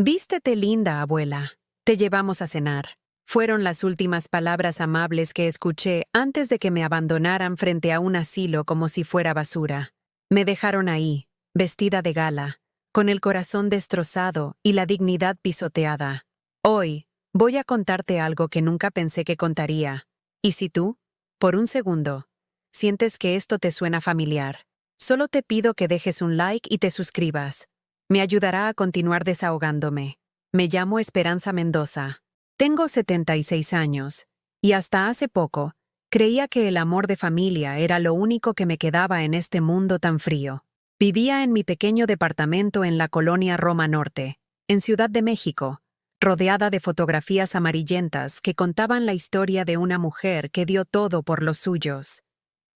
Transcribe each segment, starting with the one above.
Vístete linda, abuela. Te llevamos a cenar. Fueron las últimas palabras amables que escuché antes de que me abandonaran frente a un asilo como si fuera basura. Me dejaron ahí, vestida de gala, con el corazón destrozado y la dignidad pisoteada. Hoy, voy a contarte algo que nunca pensé que contaría. ¿Y si tú, por un segundo, sientes que esto te suena familiar? Solo te pido que dejes un like y te suscribas. Me ayudará a continuar desahogándome. Me llamo Esperanza Mendoza. Tengo 76 años, y hasta hace poco, creía que el amor de familia era lo único que me quedaba en este mundo tan frío. Vivía en mi pequeño departamento en la colonia Roma Norte, en Ciudad de México, rodeada de fotografías amarillentas que contaban la historia de una mujer que dio todo por los suyos.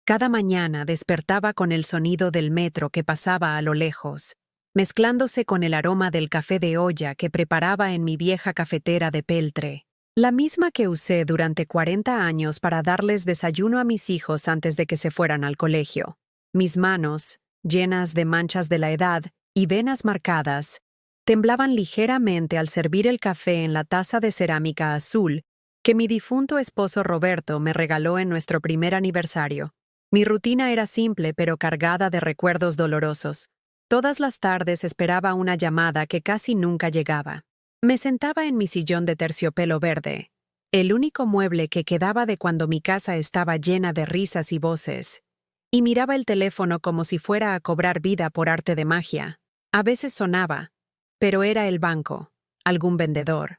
Cada mañana despertaba con el sonido del metro que pasaba a lo lejos, mezclándose con el aroma del café de olla que preparaba en mi vieja cafetera de peltre, la misma que usé durante 40 años para darles desayuno a mis hijos antes de que se fueran al colegio. Mis manos, llenas de manchas de la edad y venas marcadas, temblaban ligeramente al servir el café en la taza de cerámica azul que mi difunto esposo Roberto me regaló en nuestro primer aniversario. Mi rutina era simple pero cargada de recuerdos dolorosos. Todas las tardes esperaba una llamada que casi nunca llegaba. Me sentaba en mi sillón de terciopelo verde, el único mueble que quedaba de cuando mi casa estaba llena de risas y voces, y miraba el teléfono como si fuera a cobrar vida por arte de magia. A veces sonaba, pero era el banco, algún vendedor,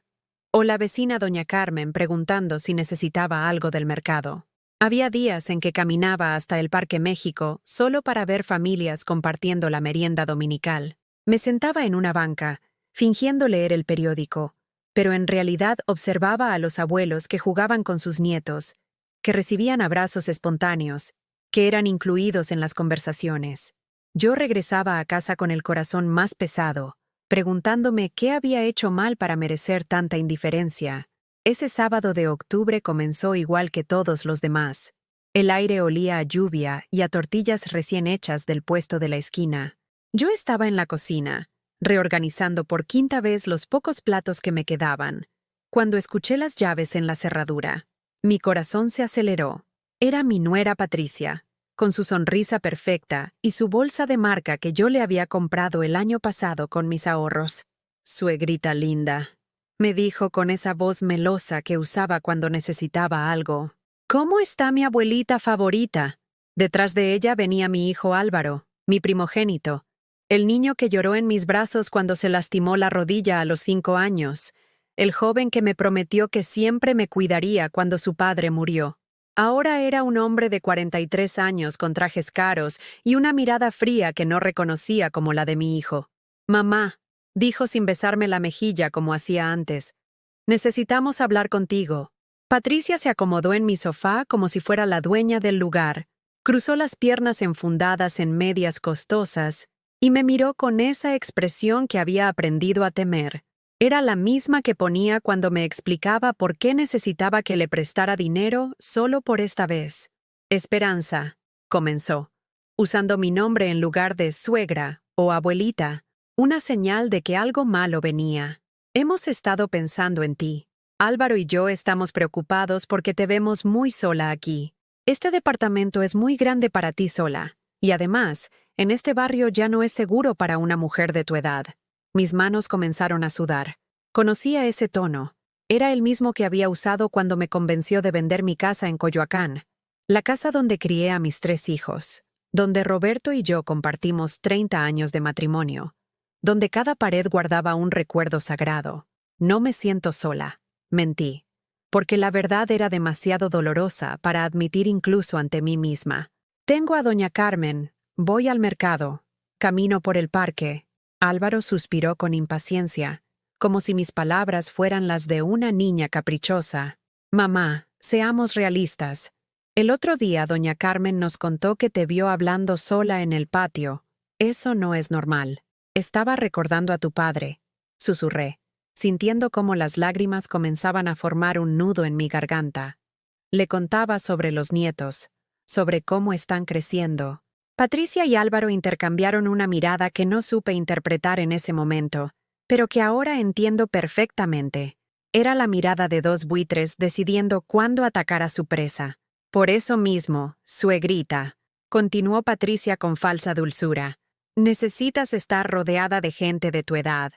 o la vecina doña Carmen preguntando si necesitaba algo del mercado. Había días en que caminaba hasta el Parque México solo para ver familias compartiendo la merienda dominical. Me sentaba en una banca, fingiendo leer el periódico, pero en realidad observaba a los abuelos que jugaban con sus nietos, que recibían abrazos espontáneos, que eran incluidos en las conversaciones. Yo regresaba a casa con el corazón más pesado, preguntándome qué había hecho mal para merecer tanta indiferencia. Ese sábado de octubre comenzó igual que todos los demás. El aire olía a lluvia y a tortillas recién hechas del puesto de la esquina. Yo estaba en la cocina, reorganizando por quinta vez los pocos platos que me quedaban, cuando escuché las llaves en la cerradura. Mi corazón se aceleró. Era mi nuera Patricia, con su sonrisa perfecta y su bolsa de marca que yo le había comprado el año pasado con mis ahorros. «Suegrita linda», me dijo con esa voz melosa que usaba cuando necesitaba algo. «¿Cómo está mi abuelita favorita?» Detrás de ella venía mi hijo Álvaro, mi primogénito, el niño que lloró en mis brazos cuando se lastimó la rodilla a los 5 años, el joven que me prometió que siempre me cuidaría cuando su padre murió. Ahora era un hombre de 43 años con trajes caros y una mirada fría que no reconocía como la de mi hijo. «Mamá», dijo sin besarme la mejilla como hacía antes, «necesitamos hablar contigo». Patricia se acomodó en mi sofá como si fuera la dueña del lugar, cruzó las piernas enfundadas en medias costosas y me miró con esa expresión que había aprendido a temer. Era la misma que ponía cuando me explicaba por qué necesitaba que le prestara dinero solo por esta vez. «Esperanza», comenzó, usando mi nombre en lugar de suegra o abuelita, una señal de que algo malo venía. «Hemos estado pensando en ti. Álvaro y yo estamos preocupados porque te vemos muy sola aquí. Este departamento es muy grande para ti sola, y además, en este barrio ya no es seguro para una mujer de tu edad». Mis manos comenzaron a sudar. Conocía ese tono. Era el mismo que había usado cuando me convenció de vender mi casa en Coyoacán, la casa donde crié a mis 3 hijos, donde Roberto y yo compartimos 30 años de matrimonio, donde cada pared guardaba un recuerdo sagrado. «No me siento sola», mentí, porque la verdad era demasiado dolorosa para admitir incluso ante mí misma. «Tengo a doña Carmen, voy al mercado, camino por el parque». Álvaro suspiró con impaciencia, como si mis palabras fueran las de una niña caprichosa. «Mamá, seamos realistas. El otro día doña Carmen nos contó que te vio hablando sola en el patio. Eso no es normal. Estaba recordando a tu padre», susurré, sintiendo cómo las lágrimas comenzaban a formar un nudo en mi garganta. Le contaba sobre los nietos, sobre cómo están creciendo. Patricia y Álvaro intercambiaron una mirada que no supe interpretar en ese momento. pero que ahora entiendo perfectamente. Era la mirada de dos buitres decidiendo cuándo atacar a su presa. Por eso mismo, suegrita, continuó Patricia con falsa dulzura, necesitas estar rodeada de gente de tu edad,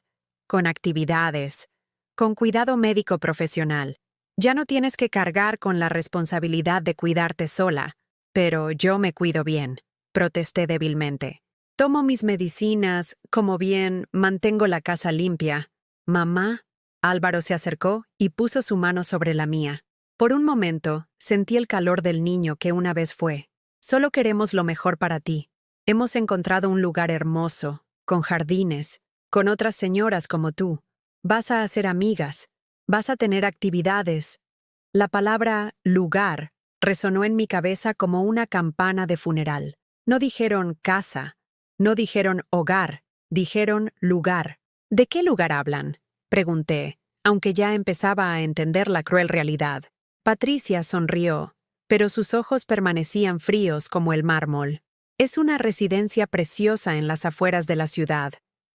con actividades, con cuidado médico profesional. Ya no tienes que cargar con la responsabilidad de cuidarte sola. Pero yo me cuido bien, protesté débilmente. Tomo mis medicinas, como bien, mantengo la casa limpia. Mamá, Álvaro se acercó y puso su mano sobre la mía. Por un momento, sentí el calor del niño que una vez fue. Solo queremos lo mejor para ti. Hemos encontrado un lugar hermoso, con jardines, con otras señoras como tú. Vas a hacer amigas, vas a tener actividades. La palabra lugar resonó en mi cabeza como una campana de funeral. No dijeron casa, no dijeron hogar, dijeron lugar. ¿De qué lugar hablan?, pregunté, aunque ya empezaba a entender la cruel realidad. Patricia sonrió, pero sus ojos permanecían fríos como el mármol. Es una residencia preciosa en las afueras de la ciudad.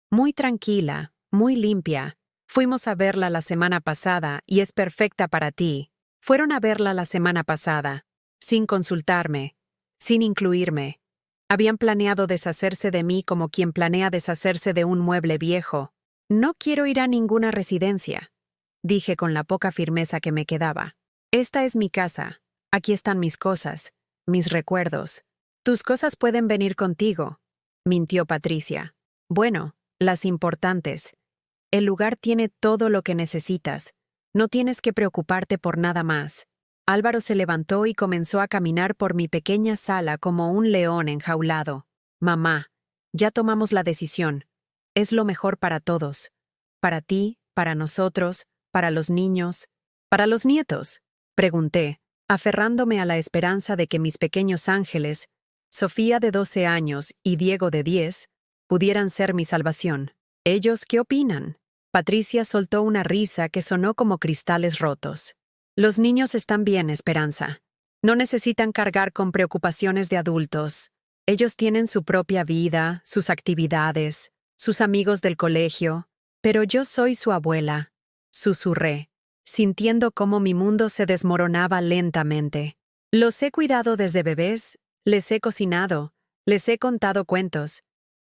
Muy tranquila, muy limpia. Fuimos a verla la semana pasada y es perfecta para ti. Fueron a verla la semana pasada, sin consultarme, sin incluirme. Habían planeado deshacerse de mí como quien planea deshacerse de un mueble viejo. No quiero ir a ninguna residencia, dije con la poca firmeza que me quedaba. Esta es mi casa. Aquí están mis cosas, mis recuerdos. Tus cosas pueden venir contigo, mintió Patricia. Bueno, las importantes. El lugar tiene todo lo que necesitas. No tienes que preocuparte por nada más. Álvaro se levantó y comenzó a caminar por mi pequeña sala como un león enjaulado. Mamá, ya tomamos la decisión. Es lo mejor para todos. Para ti, para nosotros, para los niños, para los nietos. Pregunté, aferrándome a la esperanza de que mis pequeños ángeles, Sofía de 12 años y Diego de 10, pudieran ser mi salvación. ¿Ellos qué opinan? Patricia soltó una risa que sonó como cristales rotos. Los niños están bien, Esperanza. No necesitan cargar con preocupaciones de adultos. Ellos tienen su propia vida, sus actividades, sus amigos del colegio. Pero yo soy su abuela, susurré, sintiendo cómo mi mundo se desmoronaba lentamente. Los he cuidado desde bebés, les he cocinado, les he contado cuentos.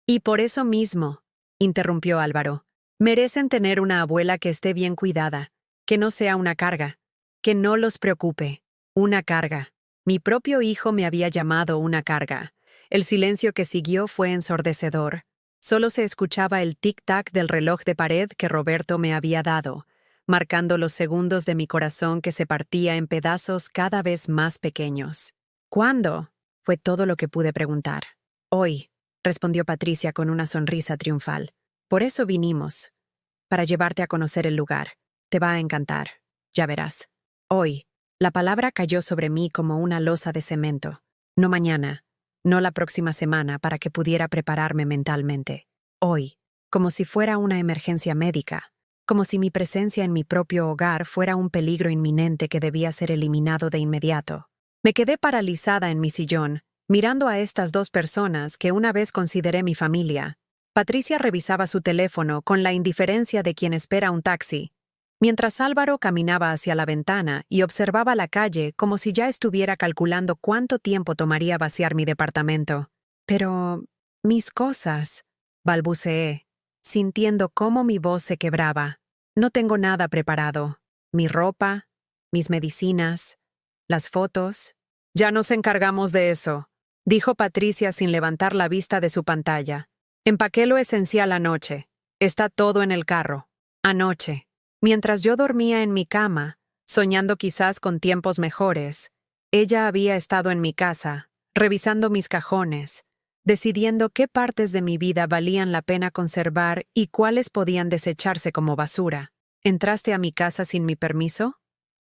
Y por eso mismo, interrumpió Álvaro, merecen tener una abuela que esté bien cuidada, que no sea una carga, que no los preocupe. Una carga. Mi propio hijo me había llamado una carga. El silencio que siguió fue ensordecedor. Solo se escuchaba el tic-tac del reloj de pared que Roberto me había dado, marcando los segundos de mi corazón que se partía en pedazos cada vez más pequeños. ¿Cuándo?, fue todo lo que pude preguntar. Hoy, respondió Patricia con una sonrisa triunfal. Por eso vinimos. Para llevarte a conocer el lugar. Te va a encantar. Ya verás. Hoy, la palabra cayó sobre mí como una losa de cemento. No mañana, no la próxima semana para que pudiera prepararme mentalmente. Hoy, como si fuera una emergencia médica. Como si mi presencia en mi propio hogar fuera un peligro inminente que debía ser eliminado de inmediato. Me quedé paralizada en mi sillón, mirando a estas dos personas que una vez consideré mi familia. Patricia revisaba su teléfono con la indiferencia de quien espera un taxi, mientras Álvaro caminaba hacia la ventana y observaba la calle como si ya estuviera calculando cuánto tiempo tomaría vaciar mi departamento. Pero, mis cosas, balbuceé, sintiendo cómo mi voz se quebraba. No tengo nada preparado. Mi ropa, mis medicinas, las fotos. Ya nos encargamos de eso, dijo Patricia sin levantar la vista de su pantalla. Empaqué lo esencial anoche. Está todo en el carro. Anoche. Mientras yo dormía en mi cama, soñando quizás con tiempos mejores, ella había estado en mi casa, revisando mis cajones, decidiendo qué partes de mi vida valían la pena conservar y cuáles podían desecharse como basura. ¿Entraste a mi casa sin mi permiso?,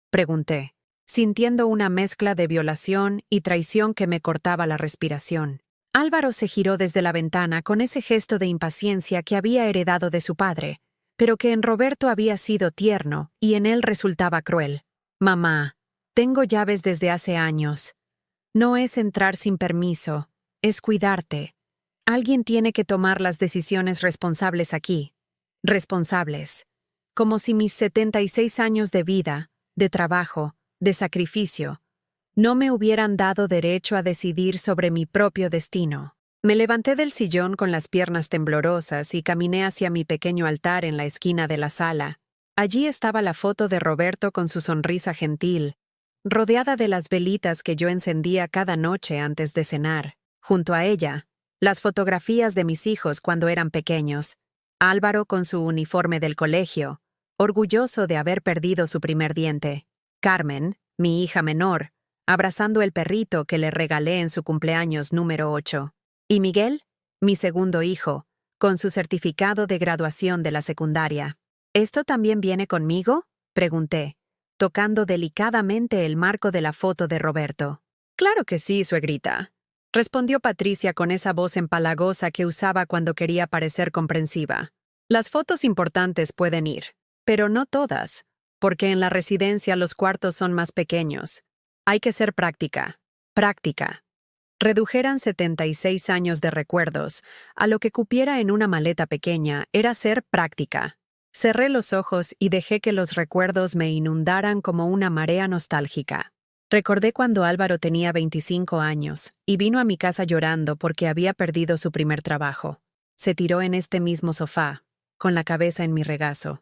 pregunté, sintiendo una mezcla de violación y traición que me cortaba la respiración. Álvaro se giró desde la ventana con ese gesto de impaciencia que había heredado de su padre, pero que en Roberto había sido tierno y en él resultaba cruel. Mamá, tengo llaves desde hace años. No es entrar sin permiso, es cuidarte. Alguien tiene que tomar las decisiones responsables aquí. responsables. Como si mis 76 años de vida, de trabajo, de sacrificio, no me hubieran dado derecho a decidir sobre mi propio destino. Me levanté del sillón con las piernas temblorosas y caminé hacia mi pequeño altar en la esquina de la sala. Allí estaba la foto de Roberto con su sonrisa gentil, rodeada de las velitas que yo encendía cada noche antes de cenar. Junto a ella, las fotografías de mis hijos cuando eran pequeños. Álvaro con su uniforme del colegio, orgulloso de haber perdido su primer diente. Carmen, mi hija menor, abrazando el perrito que le regalé en su cumpleaños número 8. Y Miguel, mi segundo hijo, con su certificado de graduación de la secundaria. ¿Esto también viene conmigo?, pregunté, tocando delicadamente el marco de la foto de Roberto. Claro que sí, suegrita, respondió Patricia con esa voz empalagosa que usaba cuando quería parecer comprensiva. Las fotos importantes pueden ir, pero no todas, porque en la residencia los cuartos son más pequeños. Hay que ser práctica. Práctica. Redujeran 76 años de recuerdos a lo que cupiera en una maleta pequeña era ser práctica. Cerré los ojos y dejé que los recuerdos me inundaran como una marea nostálgica. Recordé cuando Álvaro tenía 25 años y vino a mi casa llorando porque había perdido su primer trabajo. Se tiró en este mismo sofá, con la cabeza en mi regazo,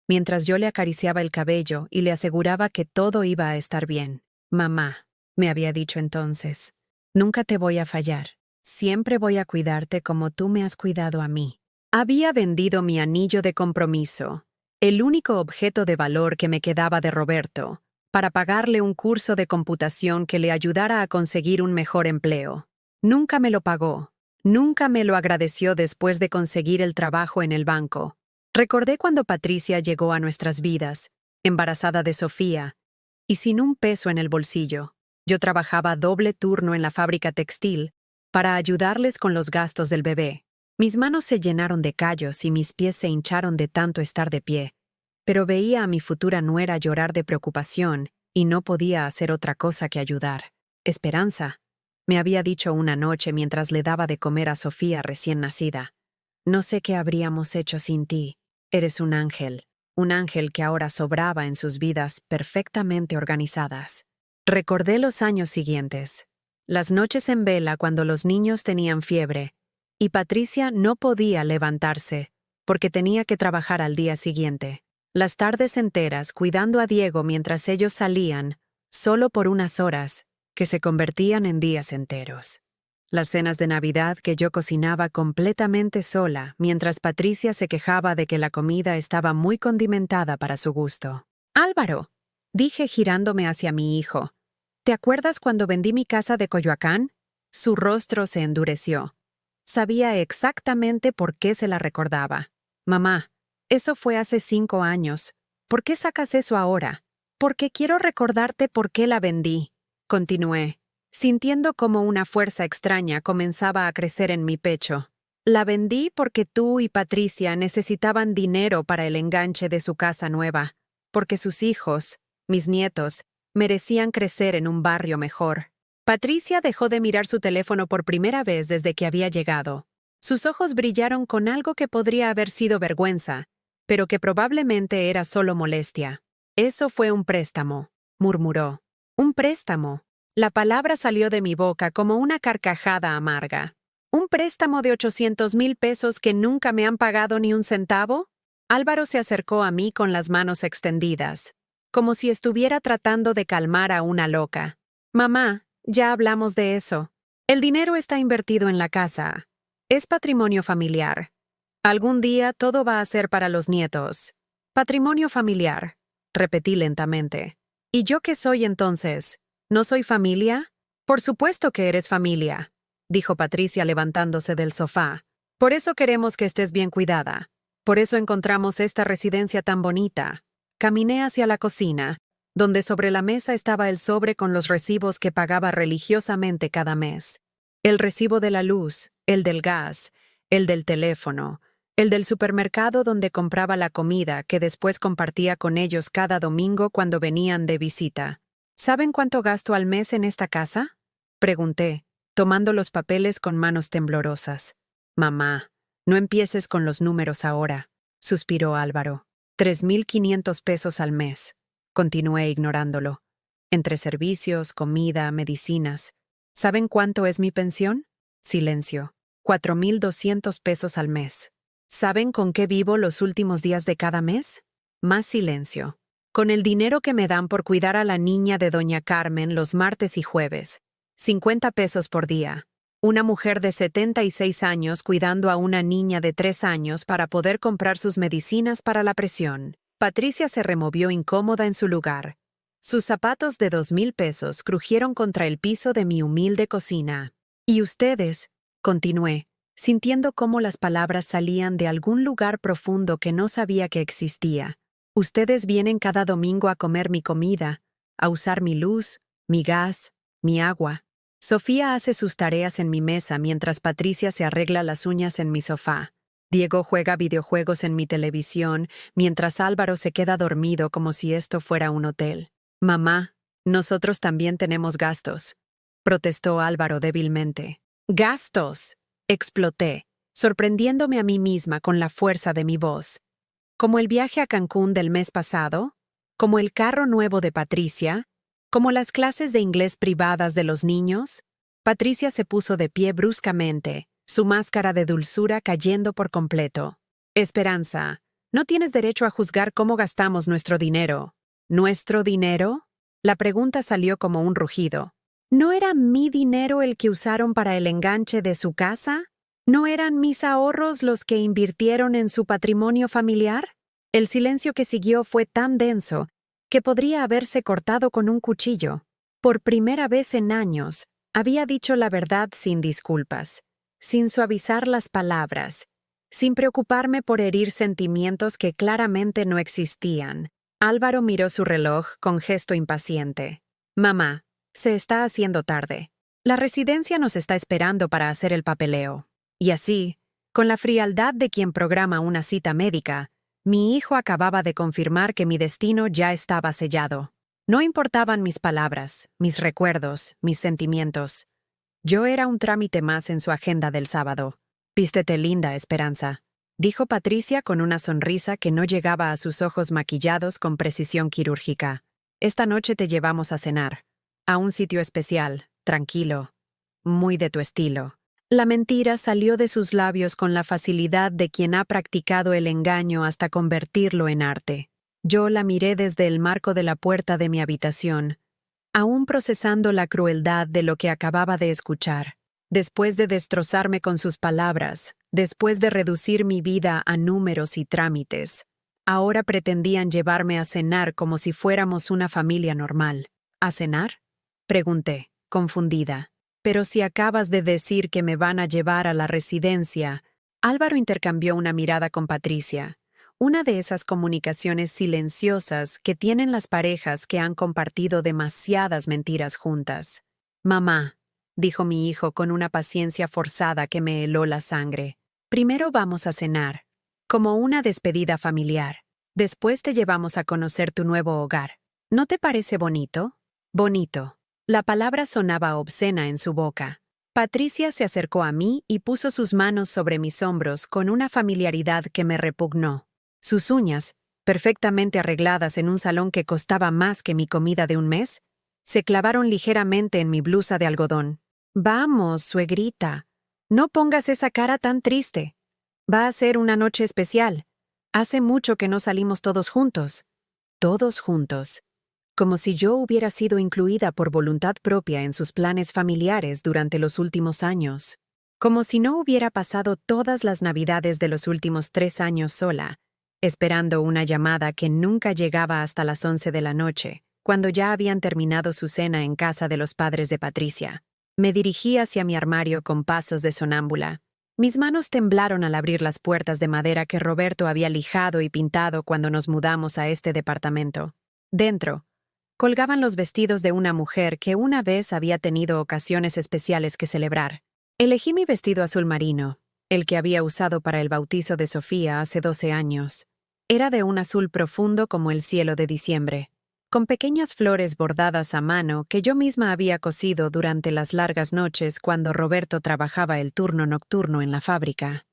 mientras yo le acariciaba el cabello y le aseguraba que todo iba a estar bien. Mamá, me había dicho entonces, nunca te voy a fallar. Siempre voy a cuidarte como tú me has cuidado a mí. Había vendido mi anillo de compromiso, el único objeto de valor que me quedaba de Roberto, para pagarle un curso de computación que le ayudara a conseguir un mejor empleo. Nunca me lo pagó, nunca me lo agradeció después de conseguir el trabajo en el banco. Recordé cuando Patricia llegó a nuestras vidas, embarazada de Sofía, y sin un peso en el bolsillo. Yo trabajaba doble turno en la fábrica textil para ayudarles con los gastos del bebé. Mis manos se llenaron de callos y mis pies se hincharon de tanto estar de pie, pero veía a mi futura nuera llorar de preocupación y no podía hacer otra cosa que ayudar. Esperanza, me había dicho una noche mientras le daba de comer a Sofía recién nacida. No sé qué habríamos hecho sin ti. Eres un ángel que ahora sobraba en sus vidas perfectamente organizadas. Recordé los años siguientes, las noches en vela cuando los niños tenían fiebre, y Patricia no podía levantarse, porque tenía que trabajar al día siguiente. Las tardes enteras cuidando a Diego mientras ellos salían, solo por unas horas, que se convertían en días enteros. Las cenas de Navidad que yo cocinaba completamente sola, mientras Patricia se quejaba de que la comida estaba muy condimentada para su gusto. «Álvaro», dije girándome hacia mi hijo, «¿te acuerdas cuando vendí mi casa de Coyoacán?» Su rostro se endureció. Sabía exactamente por qué se la recordaba. «Mamá, eso fue hace 5 años. ¿Por qué sacas eso ahora?» «Porque quiero recordarte por qué la vendí», continué, sintiendo como una fuerza extraña comenzaba a crecer en mi pecho. «La vendí porque tú y Patricia necesitaban dinero para el enganche de su casa nueva, porque sus hijos, mis nietos, merecían crecer en un barrio mejor». Patricia dejó de mirar su teléfono por primera vez desde que había llegado. Sus ojos brillaron con algo que podría haber sido vergüenza, pero que probablemente era solo molestia. «Eso fue un préstamo», murmuró. «Un préstamo». La palabra salió de mi boca como una carcajada amarga. ¿Un préstamo de 800,000 pesos que nunca me han pagado ni un centavo? Álvaro se acercó a mí con las manos extendidas, como si estuviera tratando de calmar a una loca. «Mamá, ya hablamos de eso. El dinero está invertido en la casa. Es patrimonio familiar. Algún día todo va a ser para los nietos. Patrimonio familiar», repetí lentamente. «¿Y yo qué soy entonces? ¿No soy familia?» «Por supuesto que eres familia», dijo Patricia levantándose del sofá. «Por eso queremos que estés bien cuidada. Por eso encontramos esta residencia tan bonita». Caminé hacia la cocina, donde sobre la mesa estaba el sobre con los recibos que pagaba religiosamente cada mes. El recibo de la luz, el del gas, el del teléfono, el del supermercado donde compraba la comida que después compartía con ellos cada domingo cuando venían de visita. «¿Saben cuánto gasto al mes en esta casa?», pregunté, tomando los papeles con manos temblorosas. «Mamá, no empieces con los números ahora. suspiró Álvaro. 3.500 pesos al mes. Continué ignorándolo. Entre servicios, comida, medicinas. ¿Saben cuánto es mi pensión? Silencio. 4.200 pesos al mes. ¿Saben con qué vivo los últimos días de cada mes? Más silencio. Con el dinero que me dan por cuidar a la niña de doña Carmen los martes y jueves. 50 pesos por día. Una mujer de 76 años cuidando a una niña de 3 años para poder comprar sus medicinas para la presión. Patricia se removió incómoda en su lugar. Sus zapatos de 2.000 pesos crujieron contra el piso de mi humilde cocina. ¿Y ustedes? Continué, sintiendo cómo las palabras salían de algún lugar profundo que no sabía que existía. Ustedes vienen cada domingo a comer mi comida, a usar mi luz, mi gas, mi agua. Sofía hace sus tareas en mi mesa mientras Patricia se arregla las uñas en mi sofá. Diego juega videojuegos en mi televisión mientras Álvaro se queda dormido como si esto fuera un hotel. Mamá, nosotros también tenemos gastos, protestó Álvaro débilmente. ¡Gastos!, exploté, sorprendiéndome a mí misma con la fuerza de mi voz. ¿Como el viaje a Cancún del mes pasado? ¿Como el carro nuevo de Patricia? ¿Como las clases de inglés privadas de los niños? Patricia se puso de pie bruscamente, su máscara de dulzura cayendo por completo. Esperanza, no tienes derecho a juzgar cómo gastamos nuestro dinero. ¿Nuestro dinero? La pregunta salió como un rugido. ¿No era mi dinero el que usaron para el enganche de su casa? ¿No eran mis ahorros los que invirtieron en su patrimonio familiar? El silencio que siguió fue tan denso que podría haberse cortado con un cuchillo. Por primera vez en años, había dicho la verdad sin disculpas, sin suavizar las palabras, sin preocuparme por herir sentimientos que claramente no existían. Álvaro miró su reloj con gesto impaciente. Mamá, se está haciendo tarde. La residencia nos está esperando para hacer el papeleo. Y así, con la frialdad de quien programa una cita médica, mi hijo acababa de confirmar que mi destino ya estaba sellado. No importaban mis palabras, mis recuerdos, mis sentimientos. Yo era un trámite más en su agenda del sábado. Vístete linda, Esperanza, dijo Patricia con una sonrisa que no llegaba a sus ojos maquillados con precisión quirúrgica. Esta noche te llevamos a cenar. A un sitio especial, tranquilo, muy de tu estilo. La mentira salió de sus labios con la facilidad de quien ha practicado el engaño hasta convertirlo en arte. Yo la miré desde el marco de la puerta de mi habitación, aún procesando la crueldad de lo que acababa de escuchar. Después de destrozarme con sus palabras, después de reducir mi vida a números y trámites, ahora pretendían llevarme a cenar como si fuéramos una familia normal. ¿A cenar?, pregunté, confundida. Pero si acabas de decir que me van a llevar a la residencia. Álvaro intercambió una mirada con Patricia, una de esas comunicaciones silenciosas que tienen las parejas que han compartido demasiadas mentiras juntas. Mamá, dijo mi hijo con una paciencia forzada que me heló la sangre, primero vamos a cenar, como una despedida familiar. Después te llevamos a conocer tu nuevo hogar. ¿No te parece bonito? Bonito. La palabra sonaba obscena en su boca. Patricia se acercó a mí y puso sus manos sobre mis hombros con una familiaridad que me repugnó. Sus uñas, perfectamente arregladas en un salón que costaba más que mi comida de un mes, se clavaron ligeramente en mi blusa de algodón. Vamos, suegrita, no pongas esa cara tan triste. Va a ser una noche especial. Hace mucho que no salimos todos juntos. Todos juntos. Como si yo hubiera sido incluida por voluntad propia en sus planes familiares durante los últimos años. Como si no hubiera pasado todas las Navidades de los últimos 3 años sola, esperando una llamada que nunca llegaba hasta las 11 de la noche, cuando ya habían terminado su cena en casa de los padres de Patricia. Me dirigí hacia mi armario con pasos de sonámbula. Mis manos temblaron al abrir las puertas de madera que Roberto había lijado y pintado cuando nos mudamos a este departamento. Dentro, colgaban los vestidos de una mujer que una vez había tenido ocasiones especiales que celebrar. Elegí mi vestido azul marino, el que había usado para el bautizo de Sofía hace 12 años. Era de un azul profundo como el cielo de diciembre, con pequeñas flores bordadas a mano que yo misma había cosido durante las largas noches cuando Roberto trabajaba el turno nocturno en la fábrica.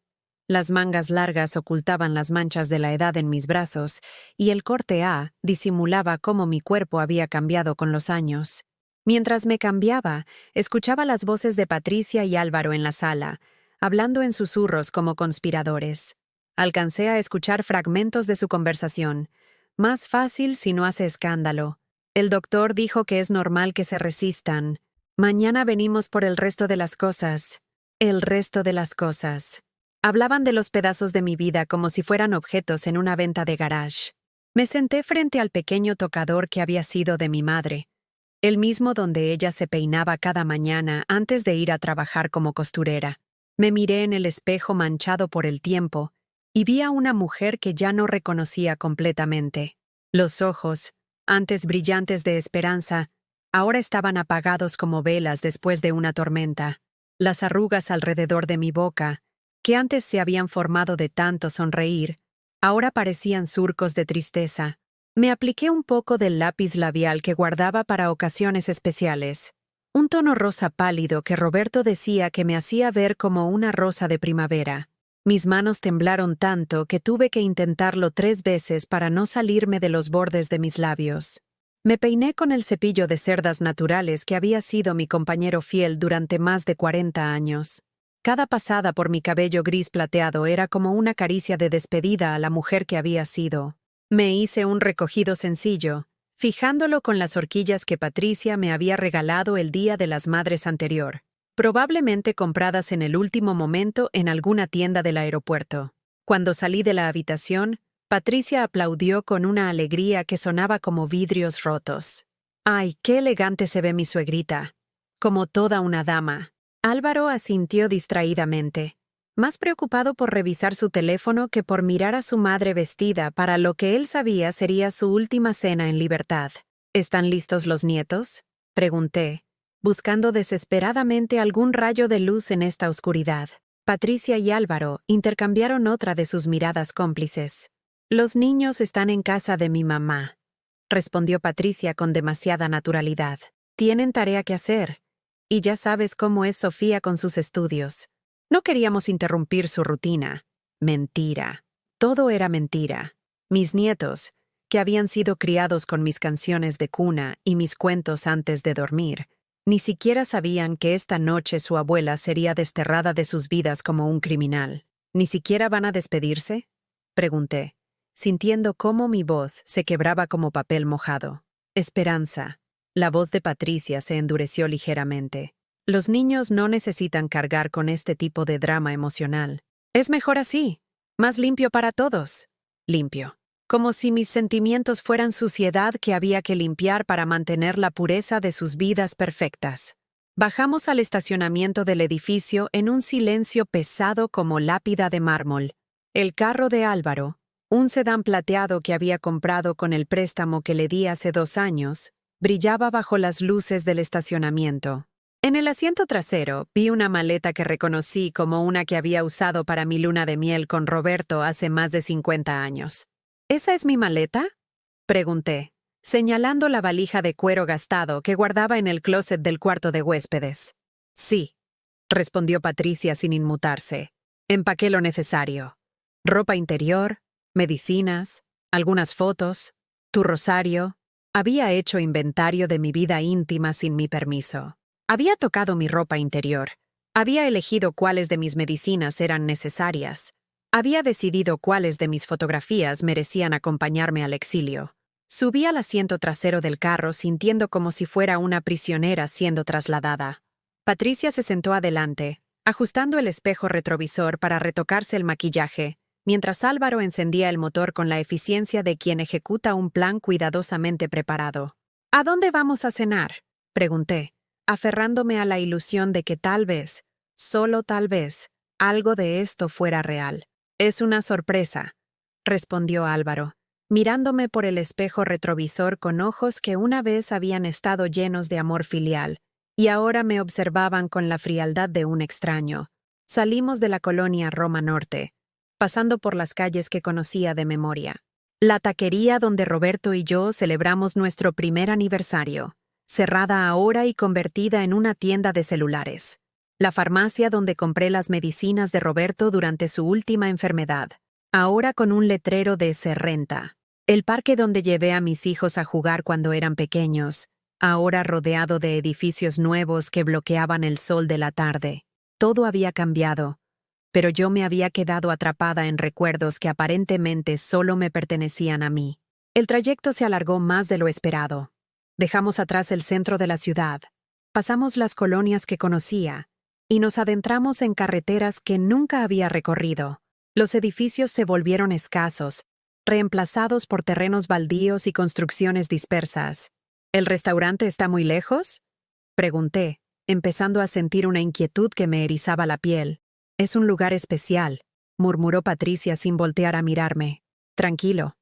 Las mangas largas ocultaban las manchas de la edad en mis brazos, y el corte A disimulaba cómo mi cuerpo había cambiado con los años. Mientras me cambiaba, escuchaba las voces de Patricia y Álvaro en la sala, hablando en susurros como conspiradores. Alcancé a escuchar fragmentos de su conversación. Más fácil si no hace escándalo. El doctor dijo que es normal que se resistan. Mañana venimos por el resto de las cosas. El resto de las cosas. Hablaban de los pedazos de mi vida como si fueran objetos en una venta de garage. Me senté frente al pequeño tocador que había sido de mi madre, el mismo donde ella se peinaba cada mañana antes de ir a trabajar como costurera. Me miré en el espejo manchado por el tiempo y vi a una mujer que ya no reconocía completamente. Los ojos, antes brillantes de esperanza, ahora estaban apagados como velas después de una tormenta. Las arrugas alrededor de mi boca, que antes se habían formado de tanto sonreír, ahora parecían surcos de tristeza. Me apliqué un poco del lápiz labial que guardaba para ocasiones especiales, un tono rosa pálido que Roberto decía que me hacía ver como una rosa de primavera. Mis manos temblaron tanto que tuve que intentarlo 3 veces para no salirme de los bordes de mis labios. Me peiné con el cepillo de cerdas naturales que había sido mi compañero fiel durante más de 40 años. Cada pasada por mi cabello gris plateado era como una caricia de despedida a la mujer que había sido. Me hice un recogido sencillo, fijándolo con las horquillas que Patricia me había regalado el Día de las Madres anterior, probablemente compradas en el último momento en alguna tienda del aeropuerto. Cuando salí de la habitación, Patricia aplaudió con una alegría que sonaba como vidrios rotos. ¡Ay, qué elegante se ve mi suegrita! Como toda una dama. Álvaro asintió distraídamente, más preocupado por revisar su teléfono que por mirar a su madre vestida para lo que él sabía sería su última cena en libertad. ¿Están listos los nietos?, pregunté, buscando desesperadamente algún rayo de luz en esta oscuridad. Patricia y Álvaro intercambiaron otra de sus miradas cómplices. «Los niños están en casa de mi mamá», respondió Patricia con demasiada naturalidad. «Tienen tarea que hacer. Y ya sabes cómo es Sofía con sus estudios. No queríamos interrumpir su rutina. Mentira. Todo era mentira. Mis nietos, que habían sido criados con mis canciones de cuna y mis cuentos antes de dormir, ni siquiera sabían que esta noche su abuela sería desterrada de sus vidas como un criminal. ¿Ni siquiera van a despedirse?», pregunté, sintiendo cómo mi voz se quebraba como papel mojado. «Esperanza». La voz de Patricia se endureció ligeramente. «Los niños no necesitan cargar con este tipo de drama emocional. Es mejor así. Más limpio para todos. Limpio. Como si mis sentimientos fueran suciedad que había que limpiar para mantener la pureza de sus vidas perfectas». Bajamos al estacionamiento del edificio en un silencio pesado como lápida de mármol. El carro de Álvaro, un sedán plateado que había comprado con el préstamo que le di hace 2 años, brillaba bajo las luces del estacionamiento. En el asiento trasero vi una maleta que reconocí como una que había usado para mi luna de miel con Roberto hace más de 50 años. ¿Esa es mi maleta?, pregunté, señalando la valija de cuero gastado que guardaba en el closet del cuarto de huéspedes. «Sí», respondió Patricia sin inmutarse. «Empaqué lo necesario. Ropa interior, medicinas, algunas fotos, tu rosario». Había hecho inventario de mi vida íntima sin mi permiso. Había tocado mi ropa interior. Había elegido cuáles de mis medicinas eran necesarias. Había decidido cuáles de mis fotografías merecían acompañarme al exilio. Subí al asiento trasero del carro sintiendo como si fuera una prisionera siendo trasladada. Patricia se sentó adelante, ajustando el espejo retrovisor para retocarse el maquillaje, mientras Álvaro encendía el motor con la eficiencia de quien ejecuta un plan cuidadosamente preparado. «¿A dónde vamos a cenar?», pregunté, aferrándome a la ilusión de que tal vez, solo tal vez, algo de esto fuera real. «Es una sorpresa», respondió Álvaro, mirándome por el espejo retrovisor con ojos que una vez habían estado llenos de amor filial, y ahora me observaban con la frialdad de un extraño. Salimos de la colonia Roma Norte, pasando por las calles que conocía de memoria. La taquería donde Roberto y yo celebramos nuestro primer aniversario, cerrada ahora y convertida en una tienda de celulares. La farmacia donde compré las medicinas de Roberto durante su última enfermedad. Ahora con un letrero de "se renta". El parque donde llevé a mis hijos a jugar cuando eran pequeños, ahora rodeado de edificios nuevos que bloqueaban el sol de la tarde. Todo había cambiado, pero yo me había quedado atrapada en recuerdos que aparentemente solo me pertenecían a mí. El trayecto se alargó más de lo esperado. Dejamos atrás el centro de la ciudad, pasamos las colonias que conocía, y nos adentramos en carreteras que nunca había recorrido. Los edificios se volvieron escasos, reemplazados por terrenos baldíos y construcciones dispersas. ¿El restaurante está muy lejos?, pregunté, empezando a sentir una inquietud que me erizaba la piel. «Es un lugar especial», murmuró Patricia sin voltear a mirarme. «Tranquilo,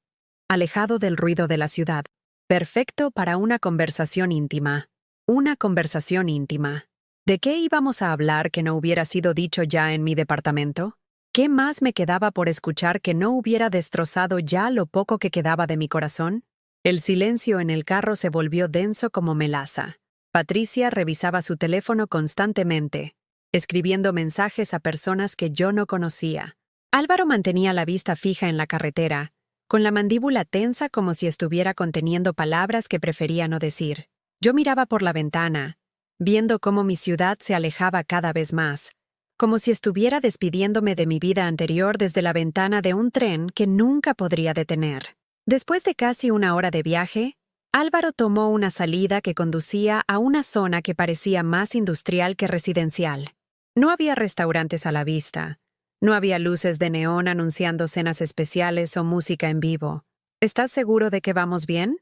alejado del ruido de la ciudad. Perfecto para una conversación íntima». Una conversación íntima. ¿De qué íbamos a hablar que no hubiera sido dicho ya en mi departamento? ¿Qué más me quedaba por escuchar que no hubiera destrozado ya lo poco que quedaba de mi corazón? El silencio en el carro se volvió denso como melaza. Patricia revisaba su teléfono constantemente, escribiendo mensajes a personas que yo no conocía. Álvaro mantenía la vista fija en la carretera, con la mandíbula tensa como si estuviera conteniendo palabras que prefería no decir. Yo miraba por la ventana, viendo cómo mi ciudad se alejaba cada vez más, como si estuviera despidiéndome de mi vida anterior desde la ventana de un tren que nunca podría detener. Después de casi una hora de viaje, Álvaro tomó una salida que conducía a una zona que parecía más industrial que residencial. No había restaurantes a la vista. No había luces de neón anunciando cenas especiales o música en vivo. ¿Estás seguro de que vamos bien?,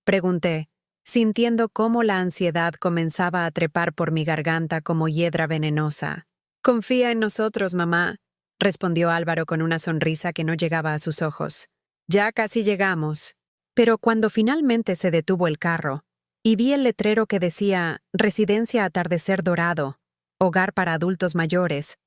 pregunté, sintiendo cómo la ansiedad comenzaba a trepar por mi garganta como hiedra venenosa. «Confía en nosotros, mamá», respondió Álvaro con una sonrisa que no llegaba a sus ojos. «Ya casi llegamos». Pero cuando finalmente se detuvo el carro, y vi el letrero que decía «Residencia Atardecer Dorado, hogar para adultos mayores»,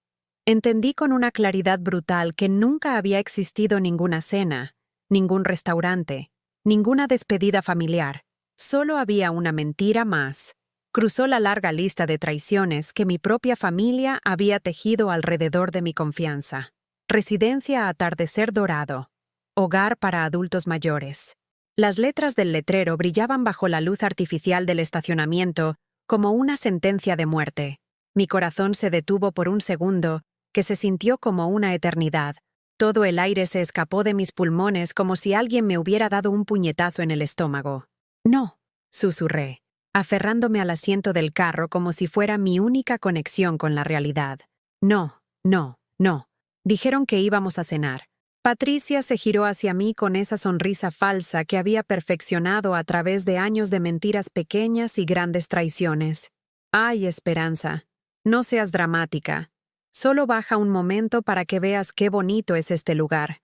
entendí con una claridad brutal que nunca había existido ninguna cena, ningún restaurante, ninguna despedida familiar. Solo había una mentira más. Cruzó la larga lista de traiciones que mi propia familia había tejido alrededor de mi confianza. Residencia Atardecer Dorado, hogar para adultos mayores. Las letras del letrero brillaban bajo la luz artificial del estacionamiento como una sentencia de muerte. Mi corazón se detuvo por un segundo, que se sintió como una eternidad. Todo el aire se escapó de mis pulmones como si alguien me hubiera dado un puñetazo en el estómago. «No», susurré, aferrándome al asiento del carro como si fuera mi única conexión con la realidad. «No, no, no». Dijeron que íbamos a cenar. Patricia se giró hacia mí con esa sonrisa falsa que había perfeccionado a través de años de mentiras pequeñas y grandes traiciones. «Ay, Esperanza, no seas dramática. Solo baja un momento para que veas qué bonito es este lugar.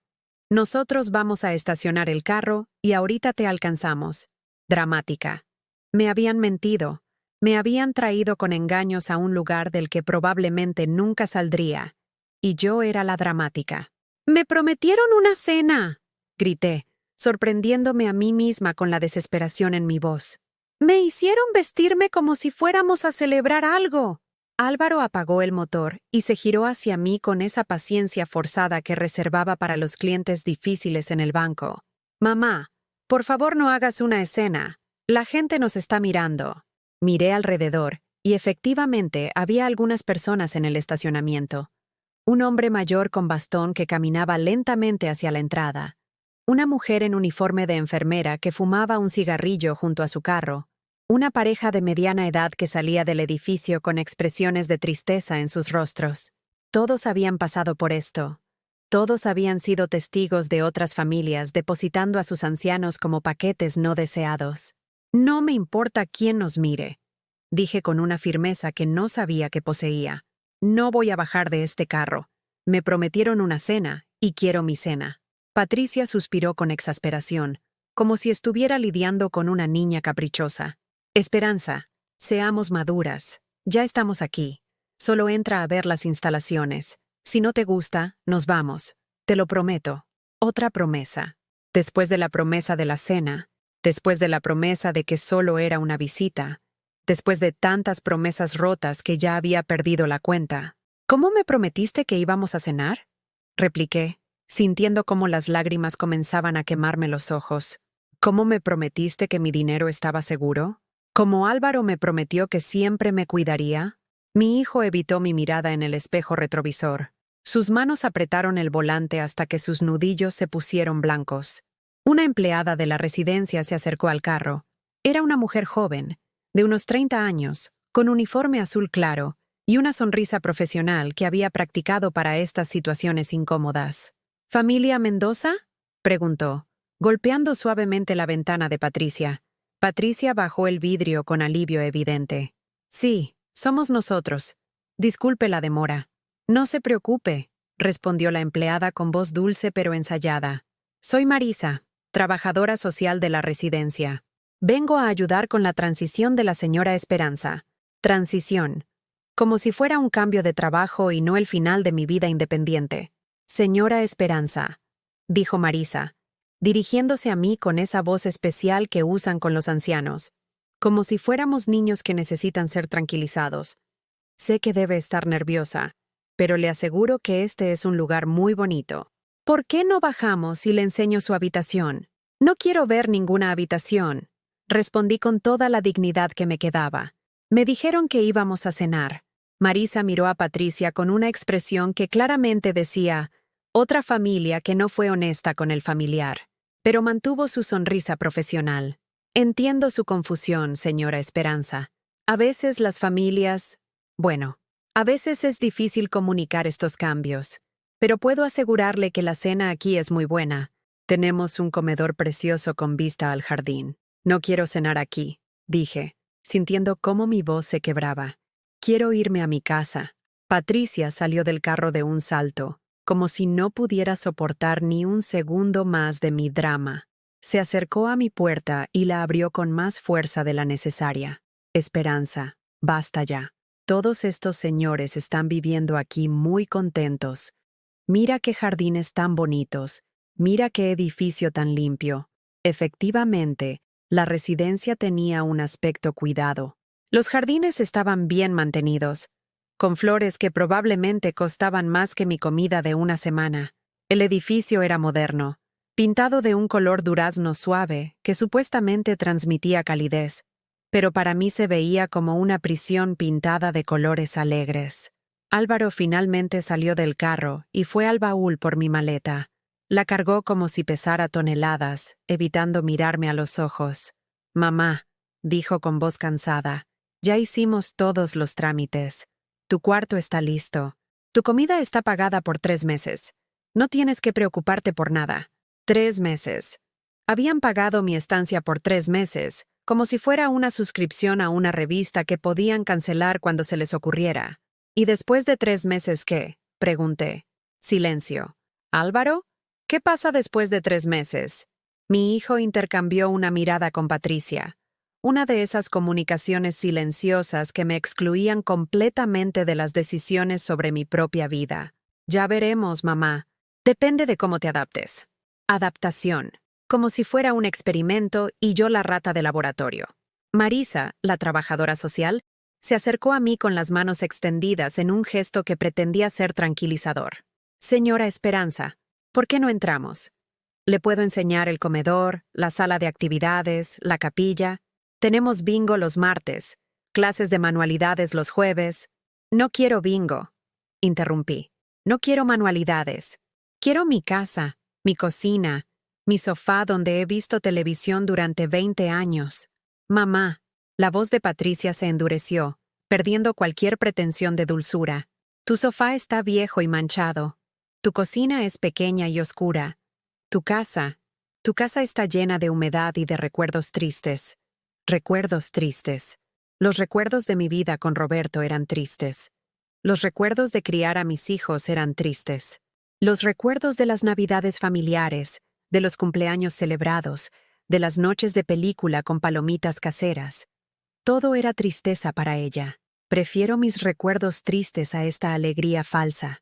Nosotros vamos a estacionar el carro y ahorita te alcanzamos». Dramática. Me habían mentido. Me habían traído con engaños a un lugar del que probablemente nunca saldría. Y yo era la dramática. «¡Me prometieron una cena!», grité, sorprendiéndome a mí misma con la desesperación en mi voz. «Me hicieron vestirme como si fuéramos a celebrar algo». Álvaro apagó el motor y se giró hacia mí con esa paciencia forzada que reservaba para los clientes difíciles en el banco. «Mamá, por favor no hagas una escena. La gente nos está mirando». Miré alrededor y efectivamente había algunas personas en el estacionamiento. Un hombre mayor con bastón que caminaba lentamente hacia la entrada. Una mujer en uniforme de enfermera que fumaba un cigarrillo junto a su carro. Una pareja de mediana edad que salía del edificio con expresiones de tristeza en sus rostros. Todos habían pasado por esto. Todos habían sido testigos de otras familias depositando a sus ancianos como paquetes no deseados. «No me importa quién nos mire», dije con una firmeza que no sabía que poseía. «No voy a bajar de este carro. Me prometieron una cena y quiero mi cena». Patricia suspiró con exasperación, como si estuviera lidiando con una niña caprichosa. «Esperanza, seamos maduras. Ya estamos aquí. Solo entra a ver las instalaciones. Si no te gusta, nos vamos. Te lo prometo». Otra promesa. Después de la promesa de la cena, después de la promesa de que solo era una visita, después de tantas promesas rotas que ya había perdido la cuenta. ¿Cómo me prometiste que íbamos a cenar? Repliqué, sintiendo cómo las lágrimas comenzaban a quemarme los ojos. ¿Cómo me prometiste que mi dinero estaba seguro? ¿Cómo Álvaro me prometió que siempre me cuidaría? Mi hijo evitó mi mirada en el espejo retrovisor. Sus manos apretaron el volante hasta que sus nudillos se pusieron blancos. Una empleada de la residencia se acercó al carro. Era una mujer joven, de unos 30 años, con uniforme azul claro y una sonrisa profesional que había practicado para estas situaciones incómodas. ¿Familia Mendoza?, preguntó, golpeando suavemente la ventana de Patricia. Patricia bajó el vidrio con alivio evidente. Sí, somos nosotros. Disculpe la demora. No se preocupe, respondió la empleada con voz dulce pero ensayada. Soy Marisa, trabajadora social de la residencia. Vengo a ayudar con la transición de la señora Esperanza. Transición. Como si fuera un cambio de trabajo y no el final de mi vida independiente. Señora Esperanza, dijo Marisa, dirigiéndose a mí con esa voz especial que usan con los ancianos, como si fuéramos niños que necesitan ser tranquilizados. Sé que debe estar nerviosa, pero le aseguro que este es un lugar muy bonito. ¿Por qué no bajamos y le enseño su habitación? No quiero ver ninguna habitación, respondí con toda la dignidad que me quedaba. Me dijeron que íbamos a cenar. Marisa miró a Patricia con una expresión que claramente decía, otra familia que no fue honesta con el familiar, pero mantuvo su sonrisa profesional. Entiendo su confusión, señora Esperanza. A veces las familias... Bueno, a veces es difícil comunicar estos cambios, pero puedo asegurarle que la cena aquí es muy buena. Tenemos un comedor precioso con vista al jardín. No quiero cenar aquí, dije, sintiendo cómo mi voz se quebraba. Quiero irme a mi casa. Patricia salió del carro de un salto, como si no pudiera soportar ni un segundo más de mi drama. Se acercó a mi puerta y la abrió con más fuerza de la necesaria. Esperanza, basta ya. Todos estos señores están viviendo aquí muy contentos. Mira qué jardines tan bonitos, mira qué edificio tan limpio. Efectivamente, la residencia tenía un aspecto cuidado. Los jardines estaban bien mantenidos, con flores que probablemente costaban más que mi comida de una semana. El edificio era moderno, pintado de un color durazno suave que supuestamente transmitía calidez, pero para mí se veía como una prisión pintada de colores alegres. Álvaro finalmente salió del carro y fue al baúl por mi maleta. La cargó como si pesara toneladas, evitando mirarme a los ojos. «Mamá», dijo con voz cansada, «ya hicimos todos los trámites. Tu cuarto está listo. Tu comida está pagada por 3 meses. No tienes que preocuparte por nada. 3 meses. Habían pagado mi estancia por 3 meses, como si fuera una suscripción a una revista que podían cancelar cuando se les ocurriera. ¿Y después de 3 meses qué?, pregunté. Silencio. ¿Álvaro? ¿Qué pasa después de 3 meses? Mi hijo intercambió una mirada con Patricia. Una de esas comunicaciones silenciosas que me excluían completamente de las decisiones sobre mi propia vida. Ya veremos, mamá. Depende de cómo te adaptes. Adaptación. Como si fuera un experimento y yo la rata de laboratorio. Marisa, la trabajadora social, se acercó a mí con las manos extendidas en un gesto que pretendía ser tranquilizador. Señora Esperanza, ¿por qué no entramos? Le puedo enseñar el comedor, la sala de actividades, la capilla. Tenemos bingo los martes, clases de manualidades los jueves. No quiero bingo, interrumpí. No quiero manualidades. Quiero mi casa, mi cocina, mi sofá donde he visto televisión durante 20 años. Mamá, la voz de Patricia se endureció, perdiendo cualquier pretensión de dulzura. Tu sofá está viejo y manchado. Tu cocina es pequeña y oscura. Tu casa está llena de humedad y de recuerdos tristes. Recuerdos tristes. Los recuerdos de mi vida con Roberto eran tristes. Los recuerdos de criar a mis hijos eran tristes. Los recuerdos de las navidades familiares, de los cumpleaños celebrados, de las noches de película con palomitas caseras. Todo era tristeza para ella. Prefiero mis recuerdos tristes a esta alegría falsa.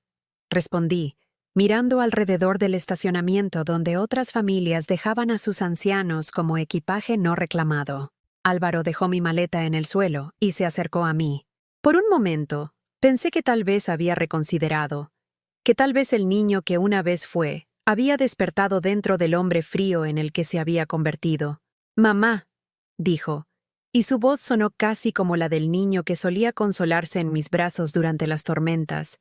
Respondí, mirando alrededor del estacionamiento donde otras familias dejaban a sus ancianos como equipaje no reclamado. Álvaro dejó mi maleta en el suelo y se acercó a mí. Por un momento, pensé que tal vez había reconsiderado, que tal vez el niño que una vez fue, había despertado dentro del hombre frío en el que se había convertido. «Mamá», dijo, y su voz sonó casi como la del niño que solía consolarse en mis brazos durante las tormentas.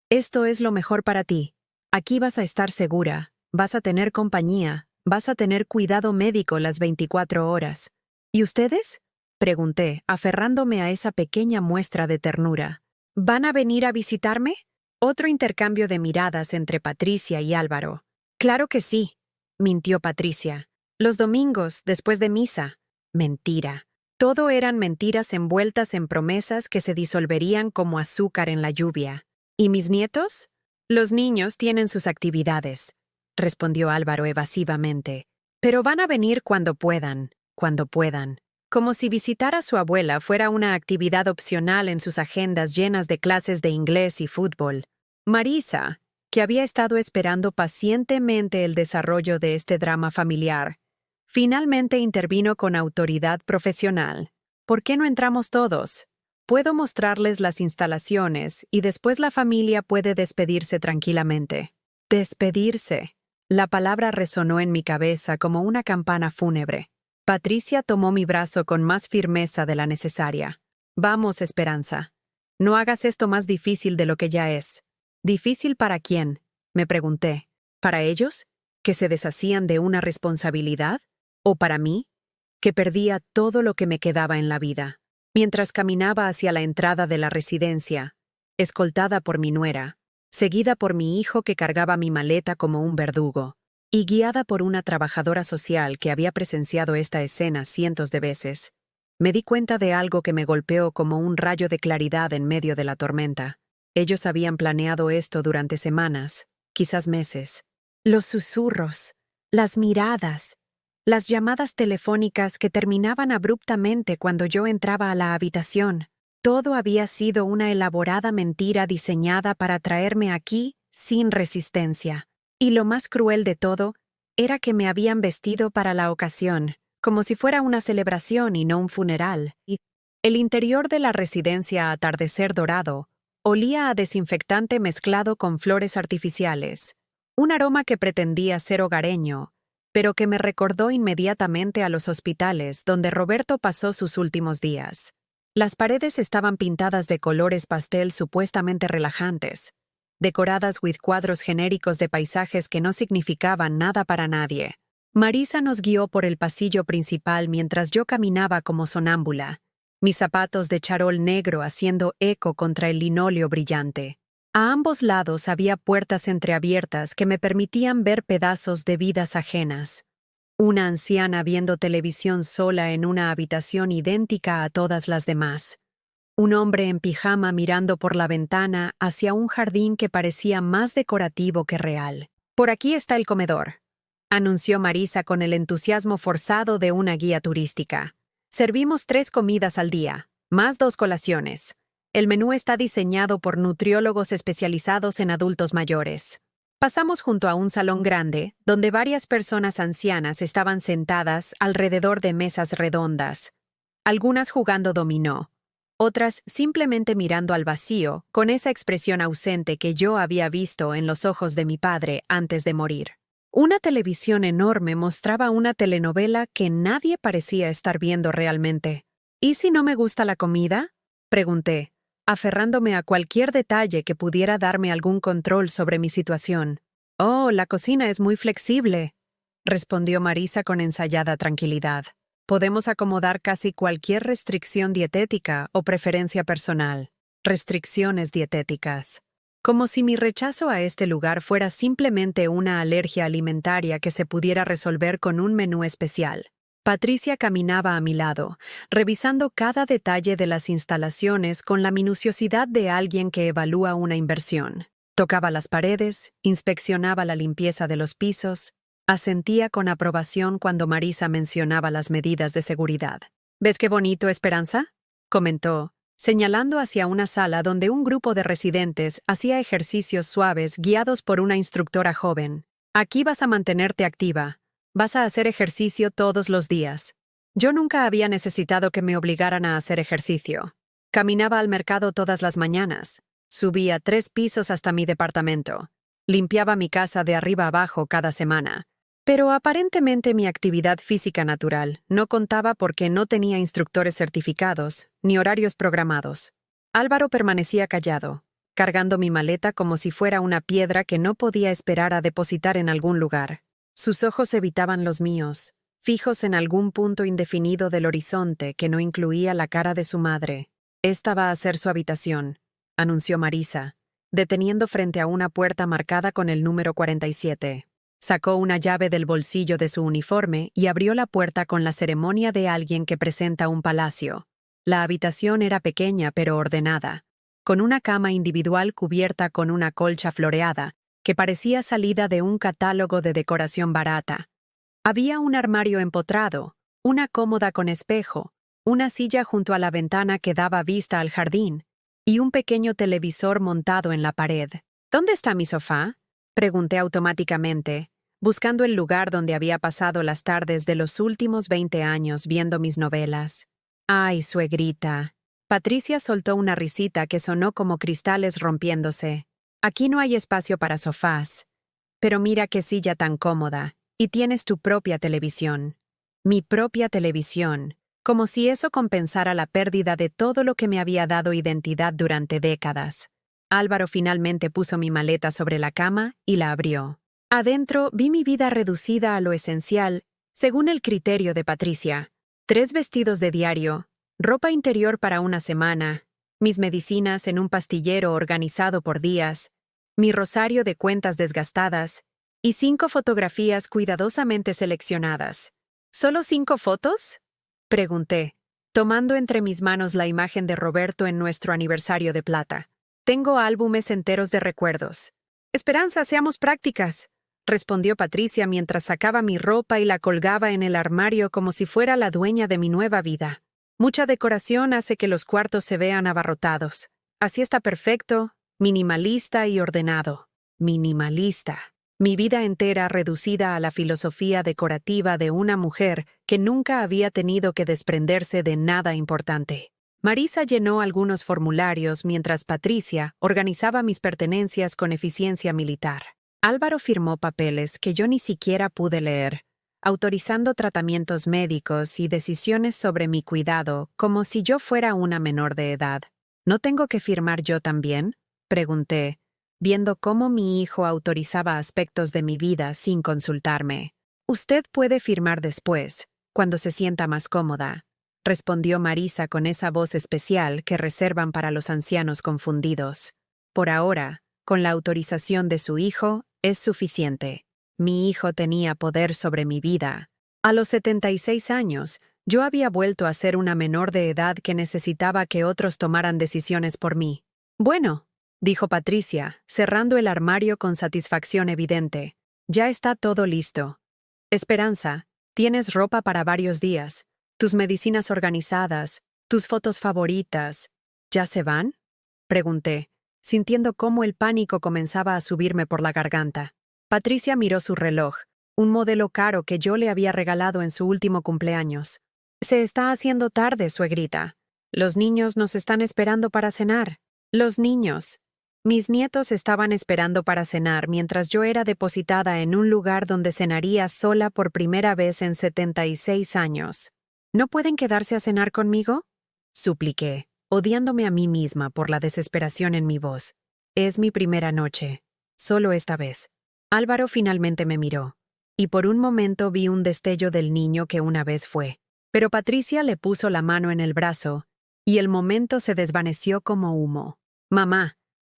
«Esto es lo mejor para ti. Aquí vas a estar segura, vas a tener compañía, vas a tener cuidado médico las 24 horas. ¿Y ustedes?», pregunté, aferrándome a esa pequeña muestra de ternura. «¿Van a venir a visitarme?». Otro intercambio de miradas entre Patricia y Álvaro. «Claro que sí», mintió Patricia. «Los domingos, después de misa». Mentira. Todo eran mentiras envueltas en promesas que se disolverían como azúcar en la lluvia. «¿Y mis nietos?». «Los niños tienen sus actividades», respondió Álvaro evasivamente. «Pero van a venir cuando puedan, como si visitar a su abuela fuera una actividad opcional en sus agendas llenas de clases de inglés y fútbol. Marisa, que había estado esperando pacientemente el desarrollo de este drama familiar, finalmente intervino con autoridad profesional. «¿Por qué no entramos todos? Puedo mostrarles las instalaciones y después la familia puede despedirse tranquilamente». Despedirse. La palabra resonó en mi cabeza como una campana fúnebre. Patricia tomó mi brazo con más firmeza de la necesaria. «Vamos, Esperanza. No hagas esto más difícil de lo que ya es». «¿Difícil para quién?», me pregunté. ¿Para ellos, que se deshacían de una responsabilidad? ¿O para mí, que perdía todo lo que me quedaba en la vida? Mientras caminaba hacia la entrada de la residencia, escoltada por mi nuera, seguida por mi hijo que cargaba mi maleta como un verdugo, y guiada por una trabajadora social que había presenciado esta escena cientos de veces, me di cuenta de algo que me golpeó como un rayo de claridad en medio de la tormenta. Ellos habían planeado esto durante semanas, quizás meses. Los susurros, las miradas, las llamadas telefónicas que terminaban abruptamente cuando yo entraba a la habitación. Todo había sido una elaborada mentira diseñada para traerme aquí sin resistencia. Y lo más cruel de todo era que me habían vestido para la ocasión, como si fuera una celebración y no un funeral. Y el interior de la residencia Atardecer Dorado olía a desinfectante mezclado con flores artificiales, un aroma que pretendía ser hogareño, pero que me recordó inmediatamente a los hospitales donde Roberto pasó sus últimos días. Las paredes estaban pintadas de colores pastel supuestamente relajantes, decoradas with cuadros genéricos de paisajes que no significaban nada para nadie. Marisa nos guió por el pasillo principal mientras yo caminaba como sonámbula, mis zapatos de charol negro haciendo eco contra el linóleo brillante. A ambos lados había puertas entreabiertas que me permitían ver pedazos de vidas ajenas. Una anciana viendo televisión sola en una habitación idéntica a todas las demás. Un hombre en pijama mirando por la ventana hacia un jardín que parecía más decorativo que real. «Por aquí está el comedor», anunció Marisa con el entusiasmo forzado de una guía turística. «Servimos 3 comidas al día, más 2 colaciones. El menú está diseñado por nutriólogos especializados en adultos mayores». Pasamos junto a un salón grande, donde varias personas ancianas estaban sentadas alrededor de mesas redondas, algunas jugando dominó, otras simplemente mirando al vacío, con esa expresión ausente que yo había visto en los ojos de mi padre antes de morir. Una televisión enorme mostraba una telenovela que nadie parecía estar viendo realmente. «¿Y si no me gusta la comida?», pregunté, aferrándome a cualquier detalle que pudiera darme algún control sobre mi situación. «Oh, la cocina es muy flexible», respondió Marisa con ensayada tranquilidad. «Podemos acomodar casi cualquier restricción dietética o preferencia personal». Restricciones dietéticas. Como si mi rechazo a este lugar fuera simplemente una alergia alimentaria que se pudiera resolver con un menú especial. Patricia caminaba a mi lado, revisando cada detalle de las instalaciones con la minuciosidad de alguien que evalúa una inversión. Tocaba las paredes, inspeccionaba la limpieza de los pisos, asentía con aprobación cuando Marisa mencionaba las medidas de seguridad. «¿Ves qué bonito, Esperanza?», comentó, señalando hacia una sala donde un grupo de residentes hacía ejercicios suaves guiados por una instructora joven. «Aquí vas a mantenerte activa. Vas a hacer ejercicio todos los días». Yo nunca había necesitado que me obligaran a hacer ejercicio. Caminaba al mercado todas las mañanas. Subía 3 pisos hasta mi departamento. Limpiaba mi casa de arriba abajo cada semana. Pero aparentemente mi actividad física natural no contaba porque no tenía instructores certificados ni horarios programados. Álvaro permanecía callado, cargando mi maleta como si fuera una piedra que no podía esperar a depositar en algún lugar. Sus ojos evitaban los míos, fijos en algún punto indefinido del horizonte que no incluía la cara de su madre. Esta va a ser su habitación, anunció Marisa, deteniendo frente a una puerta marcada con el número 47. Sacó una llave del bolsillo de su uniforme y abrió la puerta con la ceremonia de alguien que presenta un palacio. La habitación era pequeña pero ordenada, con una cama individual cubierta con una colcha floreada, que parecía salida de un catálogo de decoración barata. Había un armario empotrado, una cómoda con espejo, una silla junto a la ventana que daba vista al jardín, y un pequeño televisor montado en la pared. ¿Dónde está mi sofá?, pregunté automáticamente, buscando el lugar donde había pasado las tardes de los últimos 20 años viendo mis novelas. ¡Ay, suegrita! Patricia soltó una risita que sonó como cristales rompiéndose. Aquí no hay espacio para sofás. Pero mira qué silla tan cómoda, y tienes tu propia televisión. Mi propia televisión, como si eso compensara la pérdida de todo lo que me había dado identidad durante décadas. Álvaro finalmente puso mi maleta sobre la cama y la abrió. Adentro vi mi vida reducida a lo esencial, según el criterio de Patricia. 3 vestidos de diario, ropa interior para una semana, mis medicinas en un pastillero organizado por días, mi rosario de cuentas desgastadas y 5 fotografías cuidadosamente seleccionadas. ¿Solo 5 fotos?, pregunté, tomando entre mis manos la imagen de Roberto en nuestro aniversario de plata. Tengo álbumes enteros de recuerdos. Esperanza, seamos prácticas, respondió Patricia mientras sacaba mi ropa y la colgaba en el armario como si fuera la dueña de mi nueva vida. Mucha decoración hace que los cuartos se vean abarrotados. Así está perfecto, minimalista y ordenado. Minimalista. Mi vida entera reducida a la filosofía decorativa de una mujer que nunca había tenido que desprenderse de nada importante. Marisa llenó algunos formularios mientras Patricia organizaba mis pertenencias con eficiencia militar. Álvaro firmó papeles que yo ni siquiera pude leer, autorizando tratamientos médicos y decisiones sobre mi cuidado como si yo fuera una menor de edad. ¿No tengo que firmar yo también?, pregunté, viendo cómo mi hijo autorizaba aspectos de mi vida sin consultarme. Usted puede firmar después, cuando se sienta más cómoda, respondió Marisa con esa voz especial que reservan para los ancianos confundidos. Por ahora, con la autorización de su hijo, es suficiente. Mi hijo tenía poder sobre mi vida. A los 76 años, yo había vuelto a ser una menor de edad que necesitaba que otros tomaran decisiones por mí. Bueno, dijo Patricia, cerrando el armario con satisfacción evidente. Ya está todo listo. Esperanza, tienes ropa para varios días. Tus medicinas organizadas, tus fotos favoritas. ¿Ya se van?, pregunté, sintiendo cómo el pánico comenzaba a subirme por la garganta. Patricia miró su reloj, un modelo caro que yo le había regalado en su último cumpleaños. Se está haciendo tarde, suegrita. Los niños nos están esperando para cenar. Los niños. Mis nietos estaban esperando para cenar mientras yo era depositada en un lugar donde cenaría sola por primera vez en 76 años. ¿No pueden quedarse a cenar conmigo?, supliqué, odiándome a mí misma por la desesperación en mi voz. Es mi primera noche. Solo esta vez. Álvaro finalmente me miró, y por un momento vi un destello del niño que una vez fue. Pero Patricia le puso la mano en el brazo, y el momento se desvaneció como humo. Mamá,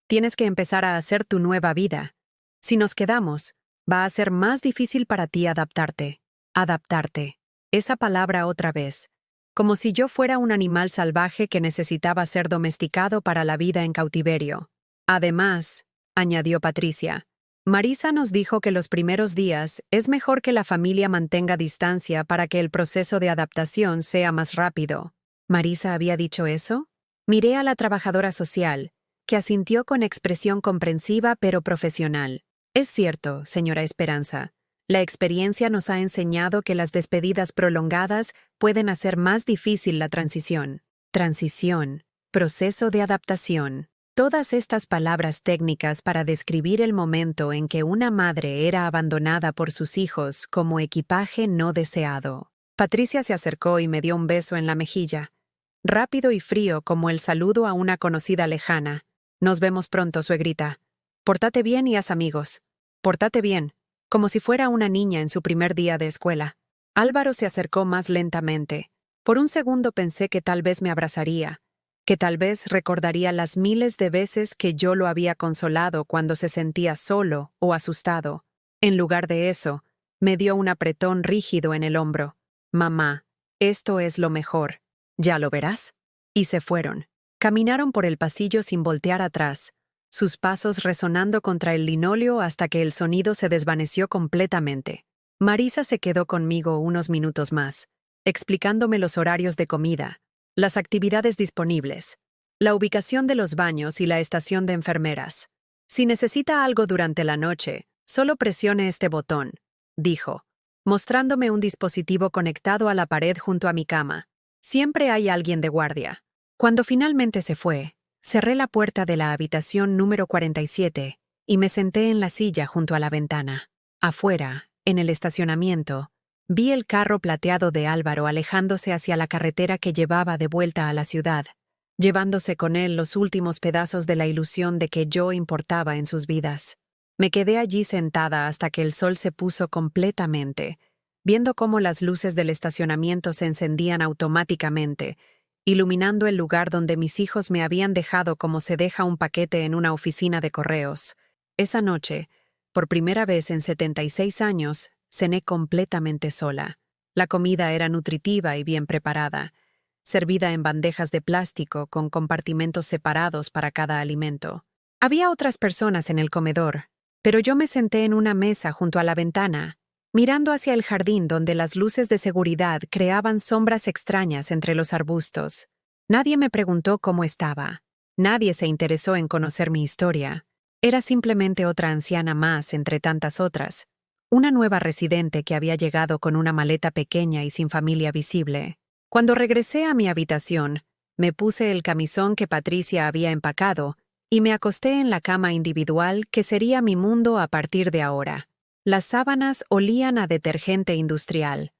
tienes que empezar a hacer tu nueva vida. Si nos quedamos, va a ser más difícil para ti adaptarte. Adaptarte. Esa palabra otra vez, como si yo fuera un animal salvaje que necesitaba ser domesticado para la vida en cautiverio. Además, añadió Patricia, Marisa nos dijo que los primeros días es mejor que la familia mantenga distancia para que el proceso de adaptación sea más rápido. ¿Marisa había dicho eso? Miré a la trabajadora social, que asintió con expresión comprensiva pero profesional. Es cierto, señora Esperanza. La experiencia nos ha enseñado que las despedidas prolongadas pueden hacer más difícil la transición. Transición, proceso de adaptación. Todas estas palabras técnicas para describir el momento en que una madre era abandonada por sus hijos como equipaje no deseado. Patricia se acercó y me dio un beso en la mejilla, rápido y frío como el saludo a una conocida lejana. Nos vemos pronto, suegrita. Pórtate bien y haz amigos. Pórtate bien, como si fuera una niña en su primer día de escuela. Álvaro se acercó más lentamente. Por un segundo pensé que tal vez me abrazaría, que tal vez recordaría las miles de veces que yo lo había consolado cuando se sentía solo o asustado. En lugar de eso, me dio un apretón rígido en el hombro. Mamá, esto es lo mejor. ¿Ya lo verás? Y se fueron. Caminaron por el pasillo sin voltear atrás, sus pasos resonando contra el linóleo hasta que el sonido se desvaneció completamente. Marisa se quedó conmigo unos minutos más, explicándome los horarios de comida, las actividades disponibles, la ubicación de los baños y la estación de enfermeras. Si necesita algo durante la noche, solo presione este botón, dijo, mostrándome un dispositivo conectado a la pared junto a mi cama. Siempre hay alguien de guardia. Cuando finalmente se fue, cerré la puerta de la habitación número 47 y me senté en la silla junto a la ventana. Afuera, en el estacionamiento, vi el carro plateado de Álvaro alejándose hacia la carretera que llevaba de vuelta a la ciudad, llevándose con él los últimos pedazos de la ilusión de que yo importaba en sus vidas. Me quedé allí sentada hasta que el sol se puso completamente, viendo cómo las luces del estacionamiento se encendían automáticamente, iluminando el lugar donde mis hijos me habían dejado como se deja un paquete en una oficina de correos. Esa noche, por primera vez en 76 años, cené completamente sola. La comida era nutritiva y bien preparada, servida en bandejas de plástico con compartimentos separados para cada alimento. Había otras personas en el comedor, pero yo me senté en una mesa junto a la ventana, mirando hacia el jardín donde las luces de seguridad creaban sombras extrañas entre los arbustos. Nadie me preguntó cómo estaba. Nadie se interesó en conocer mi historia. Era simplemente otra anciana más entre tantas otras, una nueva residente que había llegado con una maleta pequeña y sin familia visible. Cuando regresé a mi habitación, me puse el camisón que Patricia había empacado y me acosté en la cama individual que sería mi mundo a partir de ahora. Las sábanas olían a detergente industrial,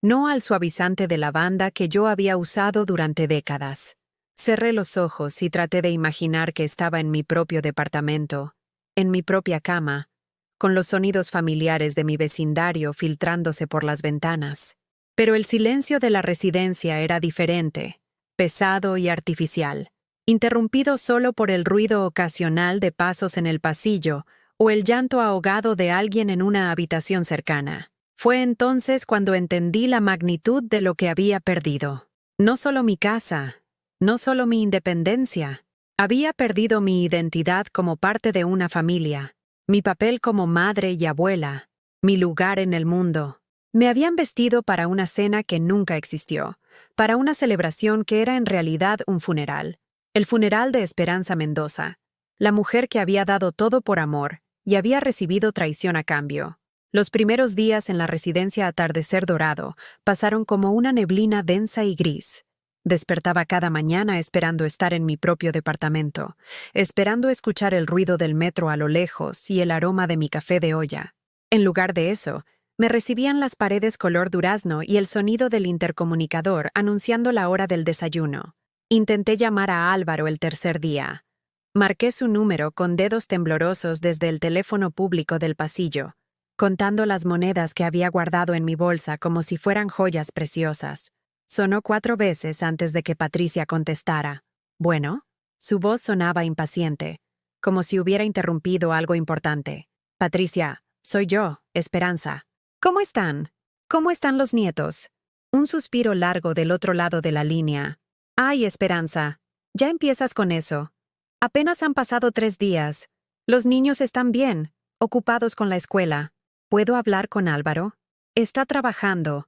no al suavizante de lavanda que yo había usado durante décadas. Cerré los ojos y traté de imaginar que estaba en mi propio departamento, en mi propia cama, con los sonidos familiares de mi vecindario filtrándose por las ventanas. Pero el silencio de la residencia era diferente, pesado y artificial, interrumpido solo por el ruido ocasional de pasos en el pasillo o el llanto ahogado de alguien en una habitación cercana. Fue entonces cuando entendí la magnitud de lo que había perdido. No solo mi casa, no solo mi independencia. Había perdido mi identidad como parte de una familia, mi papel como madre y abuela, mi lugar en el mundo. Me habían vestido para una cena que nunca existió, para una celebración que era en realidad un funeral. El funeral de Esperanza Mendoza, la mujer que había dado todo por amor y había recibido traición a cambio. Los primeros días en la residencia Atardecer Dorado pasaron como una neblina densa y gris. Despertaba cada mañana esperando estar en mi propio departamento, esperando escuchar el ruido del metro a lo lejos y el aroma de mi café de olla. En lugar de eso, me recibían las paredes color durazno y el sonido del intercomunicador anunciando la hora del desayuno. Intenté llamar a Álvaro el tercer día. Marqué su número con dedos temblorosos desde el teléfono público del pasillo, contando las monedas que había guardado en mi bolsa como si fueran joyas preciosas. Sonó 4 veces antes de que Patricia contestara. ¿Bueno? Su voz sonaba impaciente, como si hubiera interrumpido algo importante. Patricia, soy yo, Esperanza. ¿Cómo están? ¿Cómo están los nietos? Un suspiro largo del otro lado de la línea. Ay, Esperanza, ya empiezas con eso. Apenas han pasado 3 días. Los niños están bien, ocupados con la escuela. ¿Puedo hablar con Álvaro? Está trabajando.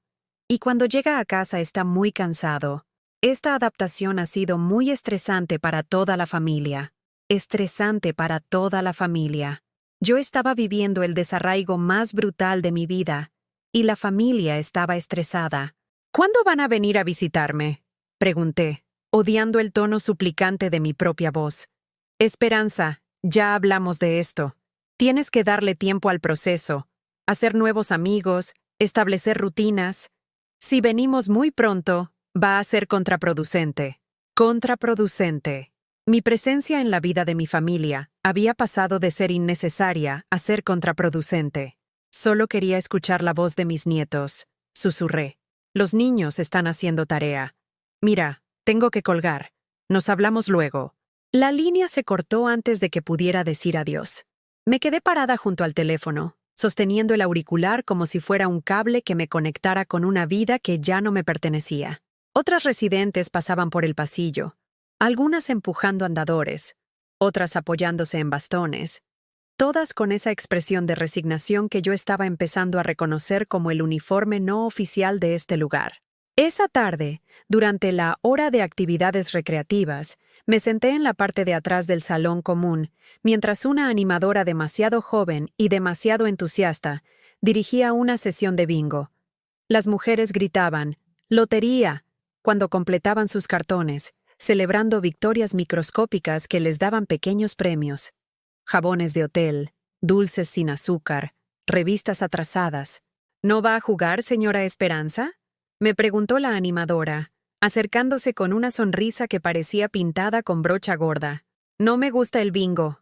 Y cuando llega a casa está muy cansado. Esta adaptación ha sido muy estresante para toda la familia. Estresante para toda la familia. Yo estaba viviendo el desarraigo más brutal de mi vida, y la familia estaba estresada. ¿Cuándo van a venir a visitarme? Pregunté, odiando el tono suplicante de mi propia voz. Esperanza, ya hablamos de esto. Tienes que darle tiempo al proceso, hacer nuevos amigos, establecer rutinas. Si venimos muy pronto, va a ser contraproducente. Contraproducente. Mi presencia en la vida de mi familia había pasado de ser innecesaria a ser contraproducente. Solo quería escuchar la voz de mis nietos. Susurré. Los niños están haciendo tarea. Mira, tengo que colgar. Nos hablamos luego. La línea se cortó antes de que pudiera decir adiós. Me quedé parada junto al teléfono, sosteniendo el auricular como si fuera un cable que me conectara con una vida que ya no me pertenecía. Otras residentes pasaban por el pasillo, algunas empujando andadores, otras apoyándose en bastones, todas con esa expresión de resignación que yo estaba empezando a reconocer como el uniforme no oficial de este lugar. Esa tarde, durante la hora de actividades recreativas, me senté en la parte de atrás del salón común, mientras una animadora demasiado joven y demasiado entusiasta dirigía una sesión de bingo. Las mujeres gritaban «¡Lotería!» cuando completaban sus cartones, celebrando victorias microscópicas que les daban pequeños premios. Jabones de hotel, dulces sin azúcar, revistas atrasadas. ¿No va a jugar, señora Esperanza?, me preguntó la animadora, acercándose con una sonrisa que parecía pintada con brocha gorda. No me gusta el bingo,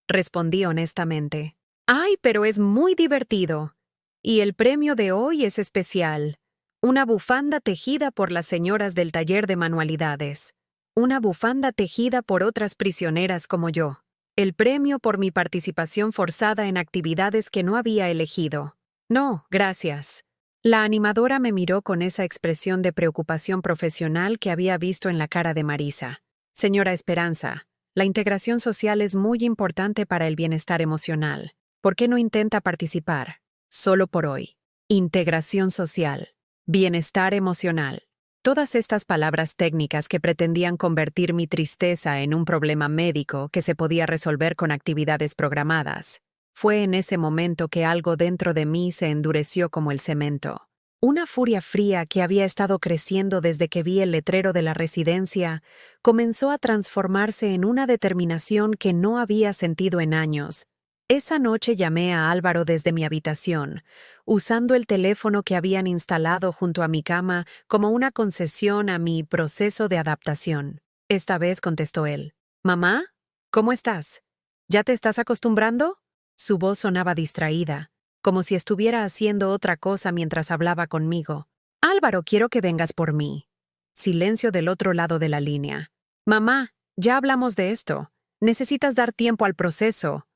respondí honestamente. ¡Ay, pero es muy divertido! Y el premio de hoy es especial. Una bufanda tejida por las señoras del taller de manualidades. Una bufanda tejida por otras prisioneras como yo. El premio por mi participación forzada en actividades que no había elegido. No, gracias. La animadora me miró con esa expresión de preocupación profesional que había visto en la cara de Marisa. Señora Esperanza, la integración social es muy importante para el bienestar emocional. ¿Por qué no intenta participar? Solo por hoy. Integración social. Bienestar emocional. Todas estas palabras técnicas que pretendían convertir mi tristeza en un problema médico que se podía resolver con actividades programadas. Fue en ese momento que algo dentro de mí se endureció como el cemento. Una furia fría que había estado creciendo desde que vi el letrero de la residencia comenzó a transformarse en una determinación que no había sentido en años. Esa noche llamé a Álvaro desde mi habitación, usando el teléfono que habían instalado junto a mi cama como una concesión a mi proceso de adaptación. Esta vez contestó él. «¿Mamá? ¿Cómo estás? ¿Ya te estás acostumbrando?» Su voz sonaba distraída, como si estuviera haciendo otra cosa mientras hablaba conmigo. «Álvaro, quiero que vengas por mí». Silencio del otro lado de la línea. «Mamá, ya hablamos de esto. Necesitas dar tiempo al proceso».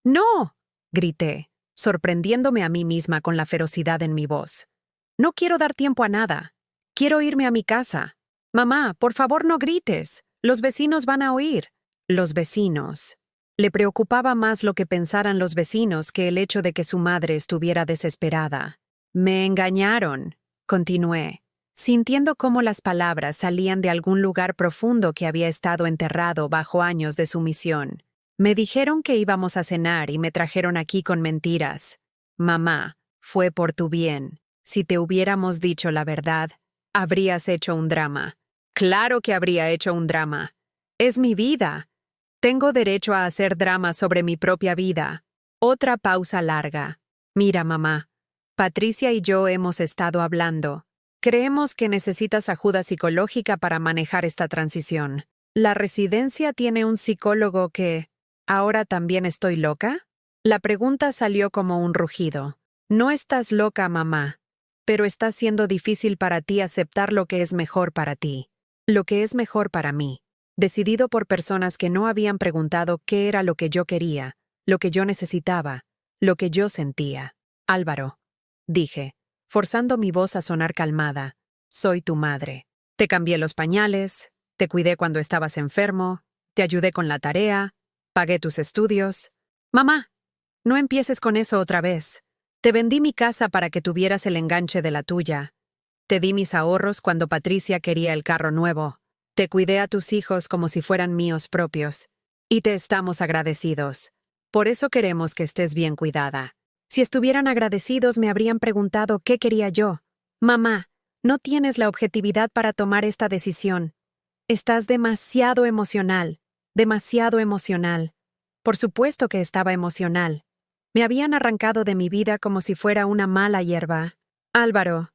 «¡No!», grité, sorprendiéndome a mí misma con la ferocidad en mi voz. «No quiero dar tiempo a nada. Quiero irme a mi casa. Mamá, por favor no grites. Los vecinos van a oír». Los vecinos. Le preocupaba más lo que pensaran los vecinos que el hecho de que su madre estuviera desesperada. «Me engañaron», continué, sintiendo cómo las palabras salían de algún lugar profundo que había estado enterrado bajo años de sumisión. «Me dijeron que íbamos a cenar y me trajeron aquí con mentiras. Mamá, fue por tu bien. Si te hubiéramos dicho la verdad, habrías hecho un drama». «Claro que habría hecho un drama. Es mi vida. Tengo derecho a hacer drama sobre mi propia vida». Otra pausa larga. «Mira, mamá, Patricia y yo hemos estado hablando. Creemos que necesitas ayuda psicológica para manejar esta transición. La residencia tiene un psicólogo que... ¿Ahora también estoy loca?» La pregunta salió como un rugido. «No estás loca, mamá, pero está siendo difícil para ti aceptar lo que es mejor para ti. Lo que es mejor para mí». Decidido por personas que no habían preguntado qué era lo que yo quería, lo que yo necesitaba, lo que yo sentía. «Álvaro», dije, forzando mi voz a sonar calmada, «soy tu madre. Te cambié los pañales, te cuidé cuando estabas enfermo, te ayudé con la tarea, pagué tus estudios. Mamá, no empieces con eso otra vez. Te vendí mi casa para que tuvieras el enganche de la tuya. Te di mis ahorros cuando Patricia quería el carro nuevo. Te cuidé a tus hijos como si fueran míos propios. Y te estamos agradecidos. Por eso queremos que estés bien cuidada. Si estuvieran agradecidos me habrían preguntado qué quería yo. Mamá, No tienes la objetividad para tomar esta decisión. Estás demasiado emocional, demasiado emocional. Por supuesto que estaba emocional. Me habían arrancado de mi vida como si fuera una mala hierba. Álvaro,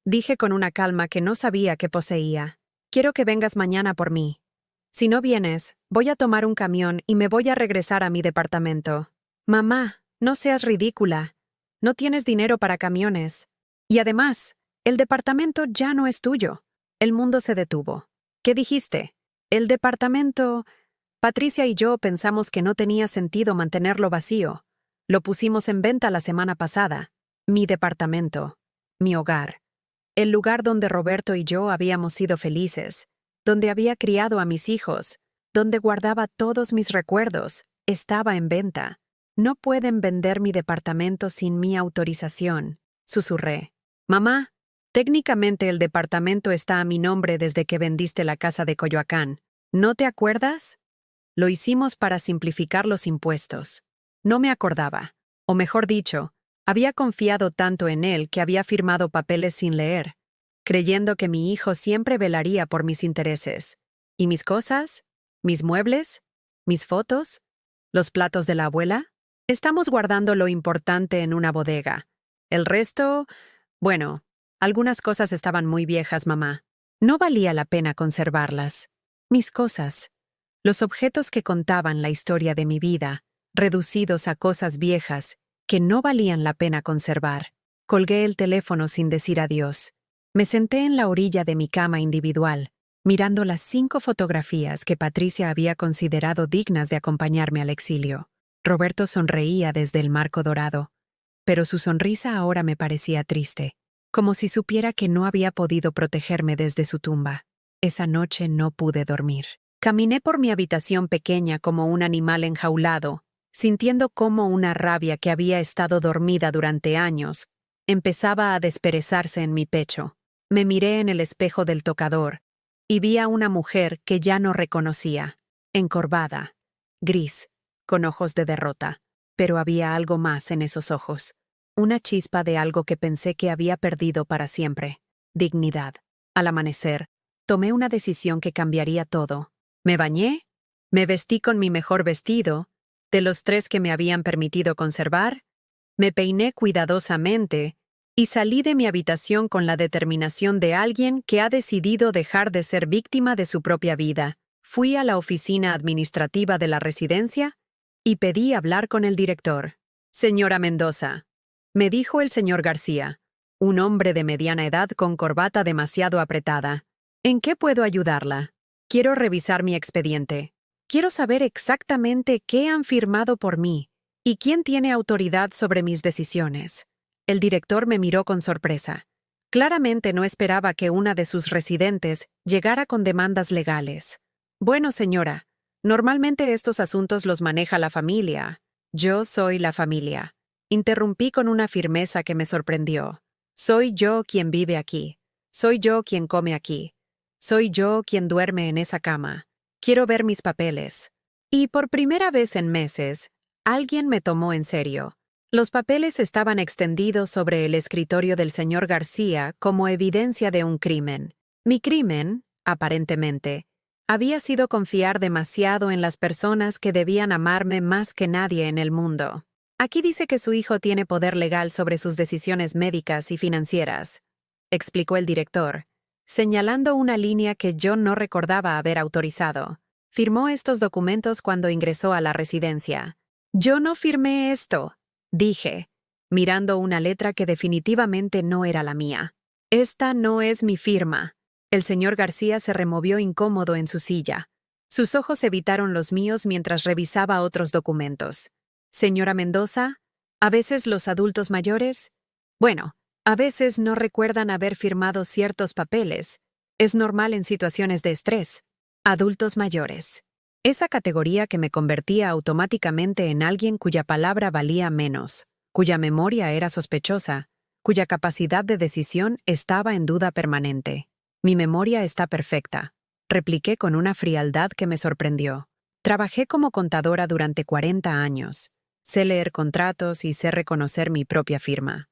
dije con una calma que no sabía que poseía. Quiero que vengas mañana por mí. Si no vienes, voy a tomar un camión y me voy a regresar a mi departamento. Mamá, no seas ridícula. No tienes dinero para camiones. Y además, el departamento ya no es tuyo. El mundo se detuvo. ¿Qué dijiste? El departamento... Patricia y yo pensamos que no tenía sentido mantenerlo vacío. Lo pusimos en venta la semana pasada. Mi departamento. Mi hogar. El lugar donde Roberto y yo habíamos sido felices. Donde había criado a mis hijos. Donde guardaba todos mis recuerdos. Estaba en venta. No pueden vender mi departamento sin mi autorización, susurré. Mamá, técnicamente el departamento está a mi nombre desde que vendiste la casa de Coyoacán. ¿No te acuerdas? Lo hicimos para simplificar los impuestos. No me acordaba. O mejor dicho, había confiado tanto en él que había firmado papeles sin leer, creyendo que mi hijo siempre velaría por mis intereses. ¿Y mis cosas? ¿Mis muebles? ¿Mis fotos? ¿Los platos de la abuela? Estamos guardando lo importante en una bodega. El resto, bueno, algunas cosas estaban muy viejas, mamá. No valía la pena conservarlas. Mis cosas. Los objetos que contaban la historia de mi vida, reducidos a cosas viejas que no valían la pena conservar. Colgué el teléfono sin decir adiós. Me senté en la orilla de mi cama individual, mirando las 5 fotografías que Patricia había considerado dignas de acompañarme al exilio. Roberto sonreía desde el marco dorado, pero su sonrisa ahora me parecía triste, como si supiera que no había podido protegerme desde su tumba. Esa noche no pude dormir. Caminé por mi habitación pequeña como un animal enjaulado, sintiendo cómo una rabia que había estado dormida durante años empezaba a desperezarse en mi pecho. Me miré en el espejo del tocador y vi a una mujer que ya no reconocía, encorvada, gris, con ojos de derrota, pero había algo más en esos ojos, una chispa de algo que pensé que había perdido para siempre, dignidad. Al amanecer, tomé una decisión que cambiaría todo. Me bañé, me vestí con mi mejor vestido, de los 3 que me habían permitido conservar, me peiné cuidadosamente y salí de mi habitación con la determinación de alguien que ha decidido dejar de ser víctima de su propia vida. Fui a la oficina administrativa de la residencia y pedí hablar con el director. Señora Mendoza, me dijo el señor García, un hombre de mediana edad con corbata demasiado apretada. ¿En qué puedo ayudarla? Quiero revisar mi expediente. Quiero saber exactamente qué han firmado por mí y quién tiene autoridad sobre mis decisiones. El director me miró con sorpresa. Claramente no esperaba que una de sus residentes llegara con demandas legales. Bueno, señora, normalmente estos asuntos los maneja la familia. Yo soy la familia. Interrumpí con una firmeza que me sorprendió. Soy yo quien vive aquí. Soy yo quien come aquí. Soy yo quien duerme en esa cama. Quiero ver mis papeles. Y por primera vez en meses, alguien me tomó en serio. Los papeles estaban extendidos sobre el escritorio del señor García como evidencia de un crimen. Mi crimen, aparentemente, había sido confiar demasiado en las personas que debían amarme más que nadie en el mundo. Aquí dice que su hijo tiene poder legal sobre sus decisiones médicas y financieras, explicó el director, señalando una línea que yo no recordaba haber autorizado. Firmó estos documentos cuando ingresó a la residencia. Yo no firmé esto, dije, mirando una letra que definitivamente no era la mía. Esta no es mi firma. El señor García se removió incómodo en su silla. Sus ojos evitaron los míos mientras revisaba otros documentos. Señora Mendoza, a veces los adultos mayores, bueno, a veces no recuerdan haber firmado ciertos papeles. Es normal en situaciones de estrés. Adultos mayores. Esa categoría que me convertía automáticamente en alguien cuya palabra valía menos, cuya memoria era sospechosa, cuya capacidad de decisión estaba en duda permanente. Mi memoria está perfecta, repliqué con una frialdad que me sorprendió. Trabajé como contadora durante 40 años. Sé leer contratos y sé reconocer mi propia firma.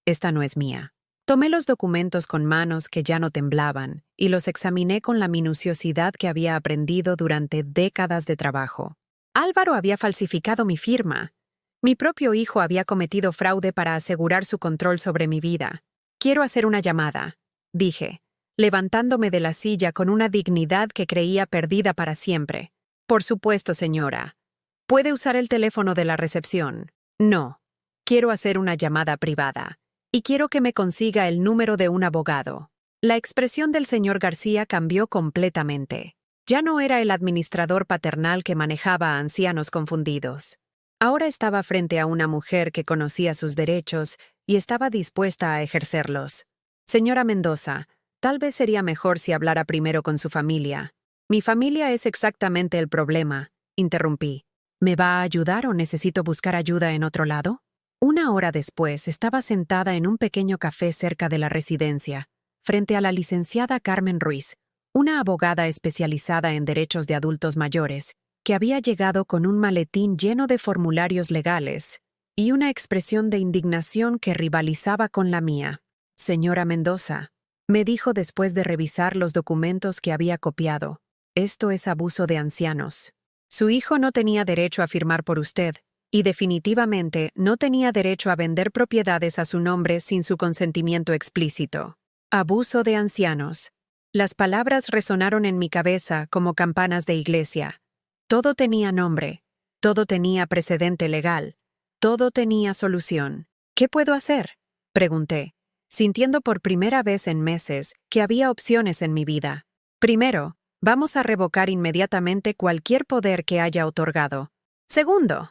Esta no es mía. Tomé los documentos con manos que ya no temblaban y los examiné con la minuciosidad que había aprendido durante décadas de trabajo. Álvaro había falsificado mi firma. Mi propio hijo había cometido fraude para asegurar su control sobre mi vida. Quiero hacer una llamada, dije, levantándome de la silla con una dignidad que creía perdida para siempre. Por supuesto, señora. ¿Puede usar el teléfono de la recepción? No. Quiero hacer una llamada privada. Y quiero que me consiga el número de un abogado. La expresión del señor García cambió completamente. Ya no era el administrador paternal que manejaba a ancianos confundidos. Ahora estaba frente a una mujer que conocía sus derechos y estaba dispuesta a ejercerlos. Señora Mendoza, tal vez sería mejor si hablara primero con su familia. Mi familia es exactamente el problema, interrumpí. ¿Me va a ayudar o necesito buscar ayuda en otro lado? Una hora después estaba sentada en un pequeño café cerca de la residencia, frente a la licenciada Carmen Ruiz, una abogada especializada en derechos de adultos mayores, que había llegado con un maletín lleno de formularios legales y una expresión de indignación que rivalizaba con la mía. Señora Mendoza, me dijo después de revisar los documentos que había copiado, esto es abuso de ancianos. Su hijo no tenía derecho a firmar por usted, y definitivamente no tenía derecho a vender propiedades a su nombre sin su consentimiento explícito. Abuso de ancianos. Las palabras resonaron en mi cabeza como campanas de iglesia. Todo tenía nombre, todo tenía precedente legal, todo tenía solución. ¿Qué puedo hacer?, pregunté, sintiendo por primera vez en meses que había opciones en mi vida. Primero, vamos a revocar inmediatamente cualquier poder que haya otorgado. Segundo,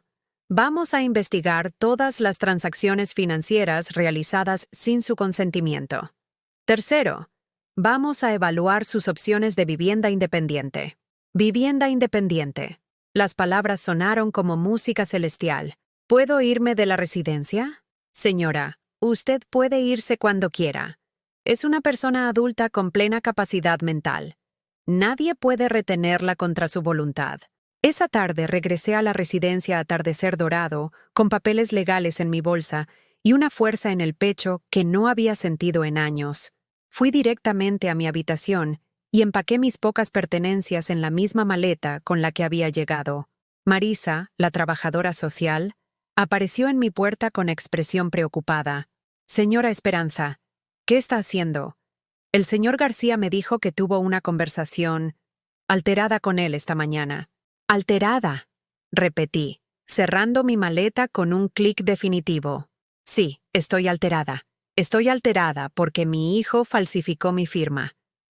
vamos a investigar todas las transacciones financieras realizadas sin su consentimiento. Tercero, vamos a evaluar sus opciones de vivienda independiente. Vivienda independiente. Las palabras sonaron como música celestial. ¿Puedo irme de la residencia? Señora, usted puede irse cuando quiera. Es una persona adulta con plena capacidad mental. Nadie puede retenerla contra su voluntad. Esa tarde regresé a la residencia Atardecer Dorado, con papeles legales en mi bolsa y una fuerza en el pecho que no había sentido en años. Fui directamente a mi habitación y empaqué mis pocas pertenencias en la misma maleta con la que había llegado. Marisa, la trabajadora social, apareció en mi puerta con expresión preocupada. Señora Esperanza, ¿qué está haciendo? El señor García me dijo que tuvo una conversación alterada con él esta mañana. Alterada, repetí, cerrando mi maleta con un clic definitivo. Sí, estoy alterada. Estoy alterada porque mi hijo falsificó mi firma.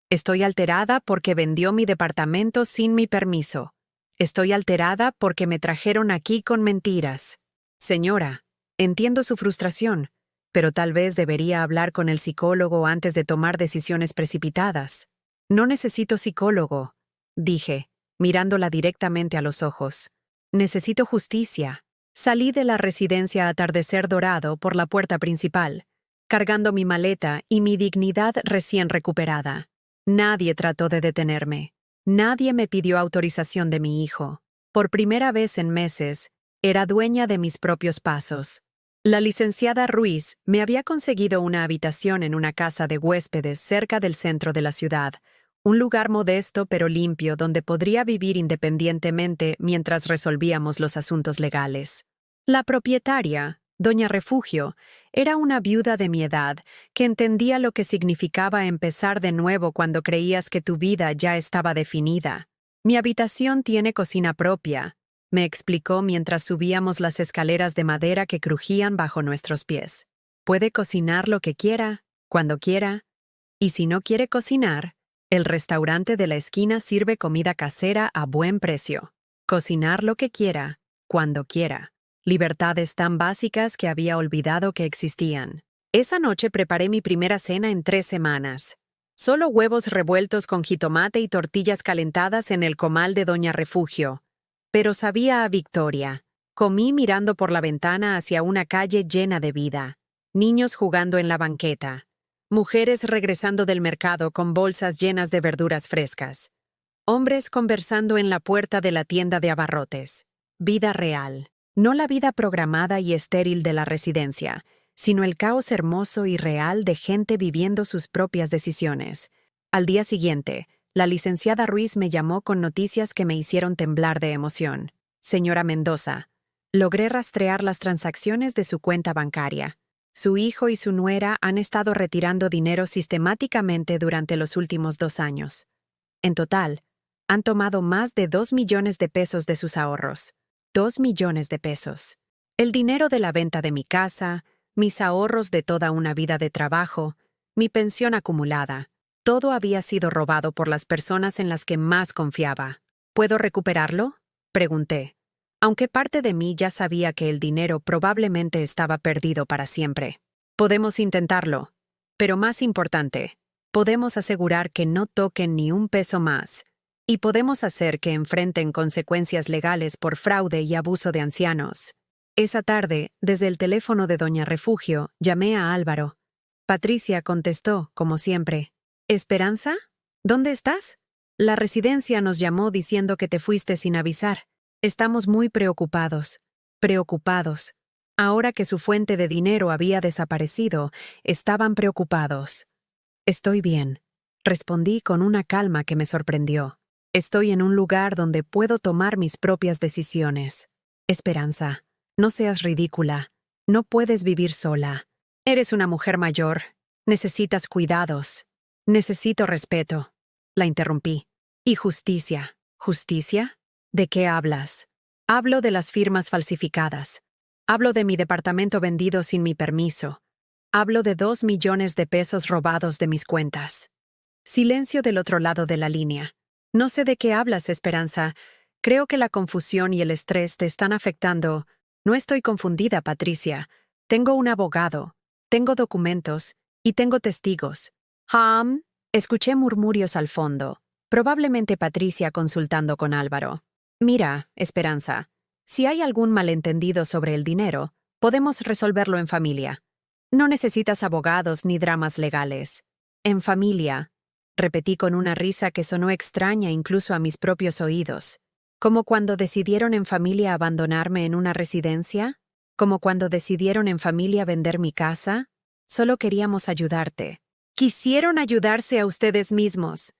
Estoy alterada porque vendió mi departamento sin mi permiso. Estoy alterada porque me trajeron aquí con mentiras. Señora, entiendo su frustración, pero tal vez debería hablar con el psicólogo antes de tomar decisiones precipitadas. No necesito psicólogo, dije, mirándola directamente a los ojos. Necesito justicia. Salí de la residencia Atardecer Dorado por la puerta principal, cargando mi maleta y mi dignidad recién recuperada. Nadie trató de detenerme. Nadie me pidió autorización de mi hijo. Por primera vez en meses, era dueña de mis propios pasos. La licenciada Ruiz me había conseguido una habitación en una casa de huéspedes cerca del centro de la ciudad, un lugar modesto pero limpio donde podría vivir independientemente mientras resolvíamos los asuntos legales. La propietaria, Doña Refugio, era una viuda de mi edad que entendía lo que significaba empezar de nuevo cuando creías que tu vida ya estaba definida. Mi habitación tiene cocina propia, me explicó mientras subíamos las escaleras de madera que crujían bajo nuestros pies. Puede cocinar lo que quiera, cuando quiera, y si no quiere cocinar, el restaurante de la esquina sirve comida casera a buen precio. Cocinar lo que quiera, cuando quiera. Libertades tan básicas que había olvidado que existían. Esa noche preparé mi primera cena en 3 semanas. Solo huevos revueltos con jitomate y tortillas calentadas en el comal de Doña Refugio. Pero sabía a victoria. Comí mirando por la ventana hacia una calle llena de vida. Niños jugando en la banqueta. Mujeres regresando del mercado con bolsas llenas de verduras frescas. Hombres conversando en la puerta de la tienda de abarrotes. Vida real. No la vida programada y estéril de la residencia, sino el caos hermoso y real de gente viviendo sus propias decisiones. Al día siguiente, la licenciada Ruiz me llamó con noticias que me hicieron temblar de emoción. Señora Mendoza, logré rastrear las transacciones de su cuenta bancaria. Su hijo y su nuera han estado retirando dinero sistemáticamente durante los últimos 2 años. En total, han tomado más de 2 millones de pesos de sus ahorros. 2 millones de pesos. El dinero de la venta de mi casa, mis ahorros de toda una vida de trabajo, mi pensión acumulada. Todo había sido robado por las personas en las que más confiaba. ¿Puedo recuperarlo?, pregunté, aunque parte de mí ya sabía que el dinero probablemente estaba perdido para siempre. Podemos intentarlo, pero más importante, podemos asegurar que no toquen ni un peso más, y podemos hacer que enfrenten consecuencias legales por fraude y abuso de ancianos. Esa tarde, desde el teléfono de Doña Refugio, llamé a Álvaro. Patricia contestó, como siempre. ¿Esperanza? ¿Dónde estás? La residencia nos llamó diciendo que te fuiste sin avisar. Estamos muy preocupados. Preocupados. Ahora que su fuente de dinero había desaparecido, estaban preocupados. Estoy bien, respondí con una calma que me sorprendió. Estoy en un lugar donde puedo tomar mis propias decisiones. Esperanza, no seas ridícula. No puedes vivir sola. Eres una mujer mayor. Necesitas cuidados. Necesito respeto. La interrumpí. Y justicia. ¿Justicia? ¿De qué hablas? Hablo de las firmas falsificadas. Hablo de mi departamento vendido sin mi permiso. Hablo de 2 millones de pesos robados de mis cuentas. Silencio del otro lado de la línea. No sé de qué hablas, Esperanza. Creo que la confusión y el estrés te están afectando. No estoy confundida, Patricia. Tengo un abogado. Tengo documentos. Y tengo testigos. Escuché murmurios al fondo. Probablemente Patricia consultando con Álvaro. Mira, Esperanza, si hay algún malentendido sobre el dinero, podemos resolverlo en familia. No necesitas abogados ni dramas legales. En familia, repetí con una risa que sonó extraña incluso a mis propios oídos. ¿Como cuando decidieron en familia abandonarme en una residencia? ¿Como cuando decidieron en familia vender mi casa? Solo queríamos ayudarte. Quisieron ayudarse a ustedes mismos,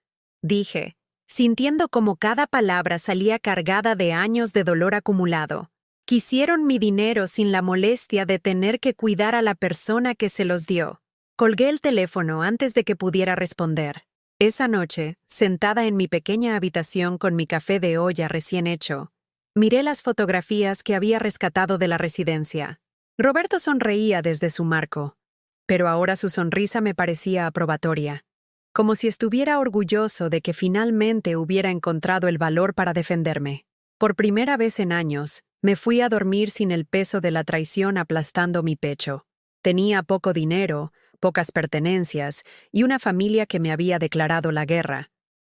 dije, sintiendo como cada palabra salía cargada de años de dolor acumulado. Quisieron mi dinero sin la molestia de tener que cuidar a la persona que se los dio. Colgué el teléfono antes de que pudiera responder. Esa noche, sentada en mi pequeña habitación con mi café de olla recién hecho, miré las fotografías que había rescatado de la residencia. Roberto sonreía desde su marco, pero ahora su sonrisa me parecía aprobatoria, como si estuviera orgulloso de que finalmente hubiera encontrado el valor para defenderme. Por primera vez en años, me fui a dormir sin el peso de la traición aplastando mi pecho. Tenía poco dinero, pocas pertenencias y una familia que me había declarado la guerra.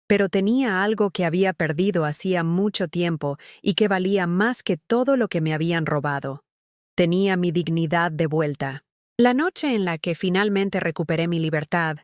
Pero tenía algo que había perdido hacía mucho tiempo y que valía más que todo lo que me habían robado. Tenía mi dignidad de vuelta. La noche en la que finalmente recuperé mi libertad,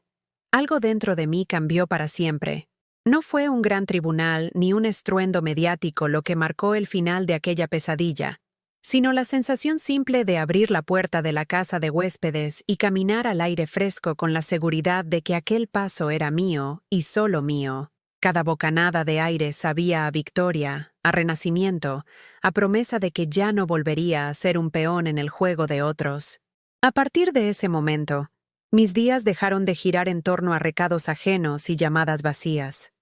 algo dentro de mí cambió para siempre. No fue un gran tribunal ni un estruendo mediático lo que marcó el final de aquella pesadilla, sino la sensación simple de abrir la puerta de la casa de huéspedes y caminar al aire fresco con la seguridad de que aquel paso era mío y solo mío. Cada bocanada de aire sabía a victoria, a renacimiento, a promesa de que ya no volvería a ser un peón en el juego de otros. A partir de ese momento, mis días dejaron de girar en torno a recados ajenos y llamadas vacías.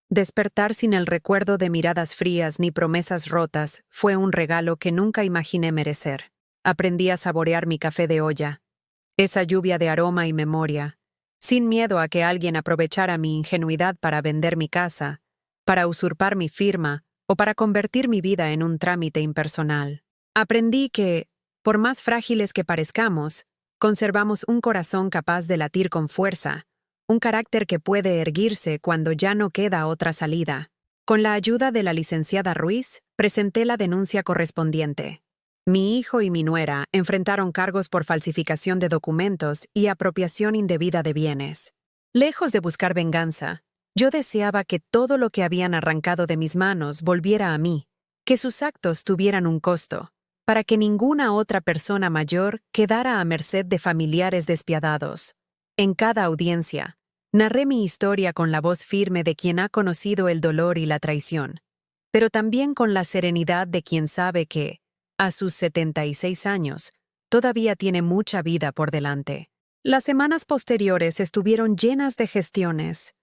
Despertar sin el recuerdo de miradas frías ni promesas rotas fue un regalo que nunca imaginé merecer. Aprendí a saborear mi café de olla, esa lluvia de aroma y memoria, sin miedo a que alguien aprovechara mi ingenuidad para vender mi casa, para usurpar mi firma o para convertir mi vida en un trámite impersonal. Aprendí que, por más frágiles que parezcamos, conservamos un corazón capaz de latir con fuerza, un carácter que puede erguirse cuando ya no queda otra salida. Con la ayuda de la licenciada Ruiz, presenté la denuncia correspondiente. Mi hijo y mi nuera enfrentaron cargos por falsificación de documentos y apropiación indebida de bienes. Lejos de buscar venganza, yo deseaba que todo lo que habían arrancado de mis manos volviera a mí, que sus actos tuvieran un costo. para que ninguna otra persona mayor quedara a merced de familiares despiadados. En cada audiencia, narré mi historia con la voz firme de quien ha conocido el dolor y la traición, pero también con la serenidad de quien sabe que, a sus 76 años, todavía tiene mucha vida por delante. Las semanas posteriores estuvieron llenas de gestiones,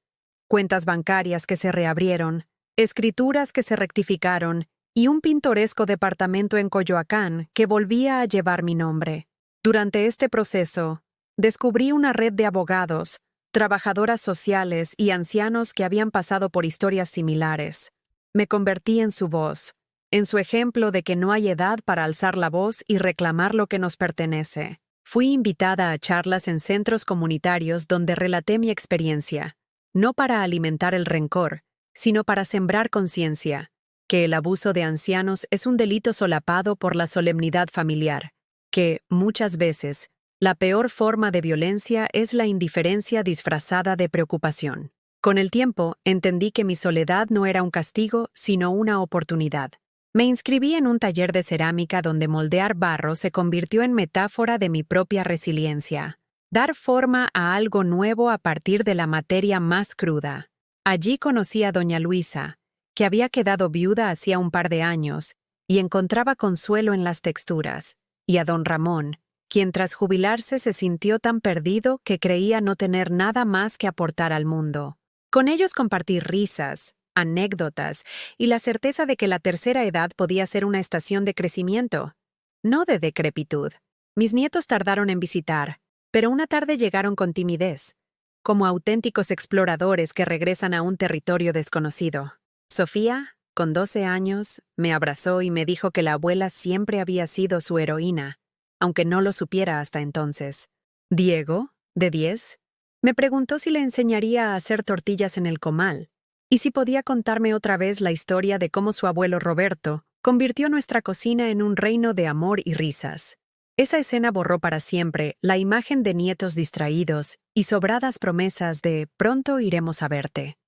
cuentas bancarias que se reabrieron, escrituras que se rectificaron y un pintoresco departamento en Coyoacán que volvía a llevar mi nombre. Durante este proceso, descubrí una red de abogados, trabajadoras sociales y ancianos que habían pasado por historias similares. Me convertí en su voz, en su ejemplo de que no hay edad para alzar la voz y reclamar lo que nos pertenece. Fui invitada a charlas en centros comunitarios donde relaté mi experiencia, no para alimentar el rencor, sino para sembrar conciencia, que el abuso de ancianos es un delito solapado por la solemnidad familiar, que, muchas veces, la peor forma de violencia es la indiferencia disfrazada de preocupación. Con el tiempo, entendí que mi soledad no era un castigo, sino una oportunidad. Me inscribí en un taller de cerámica donde moldear barro se convirtió en metáfora de mi propia resiliencia. Dar forma a algo nuevo a partir de la materia más cruda. Allí conocí a doña Luisa, que había quedado viuda hacía un par de años, y encontraba consuelo en las texturas, y a don Ramón, quien tras jubilarse se sintió tan perdido que creía no tener nada más que aportar al mundo. Con ellos compartí risas, anécdotas y la certeza de que la tercera edad podía ser una estación de crecimiento, no de decrepitud. Mis nietos tardaron en visitar, pero una tarde llegaron con timidez, como auténticos exploradores que regresan a un territorio desconocido. Sofía, con 12 años, me abrazó y me dijo que la abuela siempre había sido su heroína, aunque no lo supiera hasta entonces. Diego, de 10, me preguntó si le enseñaría a hacer tortillas en el comal, y si podía contarme otra vez la historia de cómo su abuelo Roberto convirtió nuestra cocina en un reino de amor y risas. Esa escena borró para siempre la imagen de nietos distraídos y sobradas promesas de «pronto iremos a verte».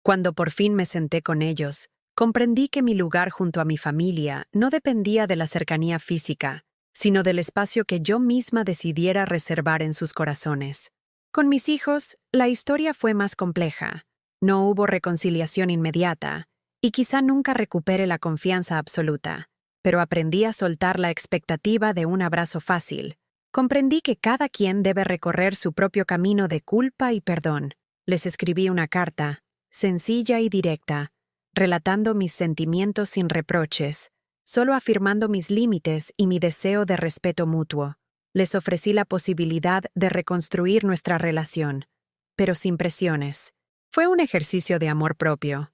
Cuando por fin me senté con ellos, comprendí que mi lugar junto a mi familia no dependía de la cercanía física, sino del espacio que yo misma decidiera reservar en sus corazones. Con mis hijos, la historia fue más compleja. No hubo reconciliación inmediata, y quizá nunca recupere la confianza absoluta, pero aprendí a soltar la expectativa de un abrazo fácil. Comprendí que cada quien debe recorrer su propio camino de culpa y perdón. Les escribí una carta, sencilla y directa, relatando mis sentimientos sin reproches, solo afirmando mis límites y mi deseo de respeto mutuo. Les ofrecí la posibilidad de reconstruir nuestra relación, pero sin presiones. Fue un ejercicio de amor propio.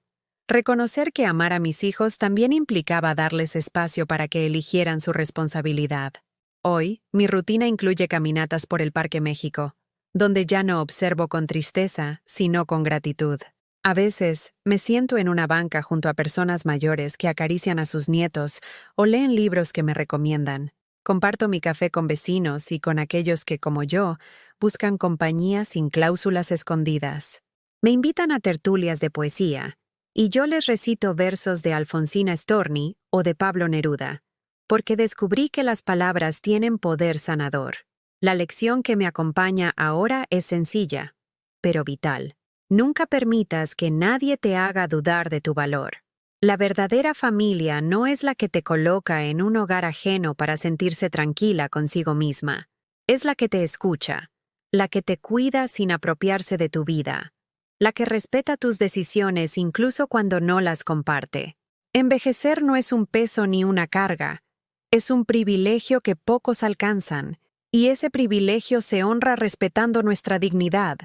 Reconocer que amar a mis hijos también implicaba darles espacio para que eligieran su responsabilidad. Hoy, mi rutina incluye caminatas por el Parque México, donde ya no observo con tristeza, sino con gratitud. A veces, me siento en una banca junto a personas mayores que acarician a sus nietos o leen libros que me recomiendan. Comparto mi café con vecinos y con aquellos que, como yo, buscan compañía sin cláusulas escondidas. Me invitan a tertulias de poesía, y yo les recito versos de Alfonsina Storni o de Pablo Neruda, porque descubrí que las palabras tienen poder sanador. La lección que me acompaña ahora es sencilla, pero vital. Nunca permitas que nadie te haga dudar de tu valor. La verdadera familia no es la que te coloca en un hogar ajeno para sentirse tranquila consigo misma. Es la que te escucha, la que te cuida sin apropiarse de tu vida, la que respeta tus decisiones incluso cuando no las comparte. Envejecer no es un peso ni una carga, es un privilegio que pocos alcanzan, y ese privilegio se honra respetando nuestra dignidad,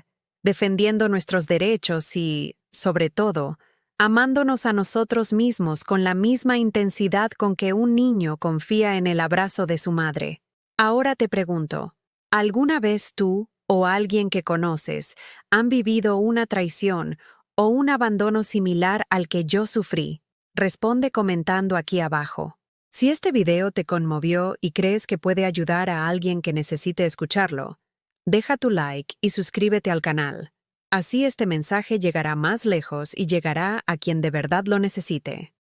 defendiendo nuestros derechos y, sobre todo, amándonos a nosotros mismos con la misma intensidad con que un niño confía en el abrazo de su madre. Ahora te pregunto, ¿alguna vez tú o alguien que conoces han vivido una traición o un abandono similar al que yo sufrí? Responde comentando aquí abajo. Si este video te conmovió y crees que puede ayudar a alguien que necesite escucharlo, deja tu like y suscríbete al canal. Así este mensaje llegará más lejos y llegará a quien de verdad lo necesite.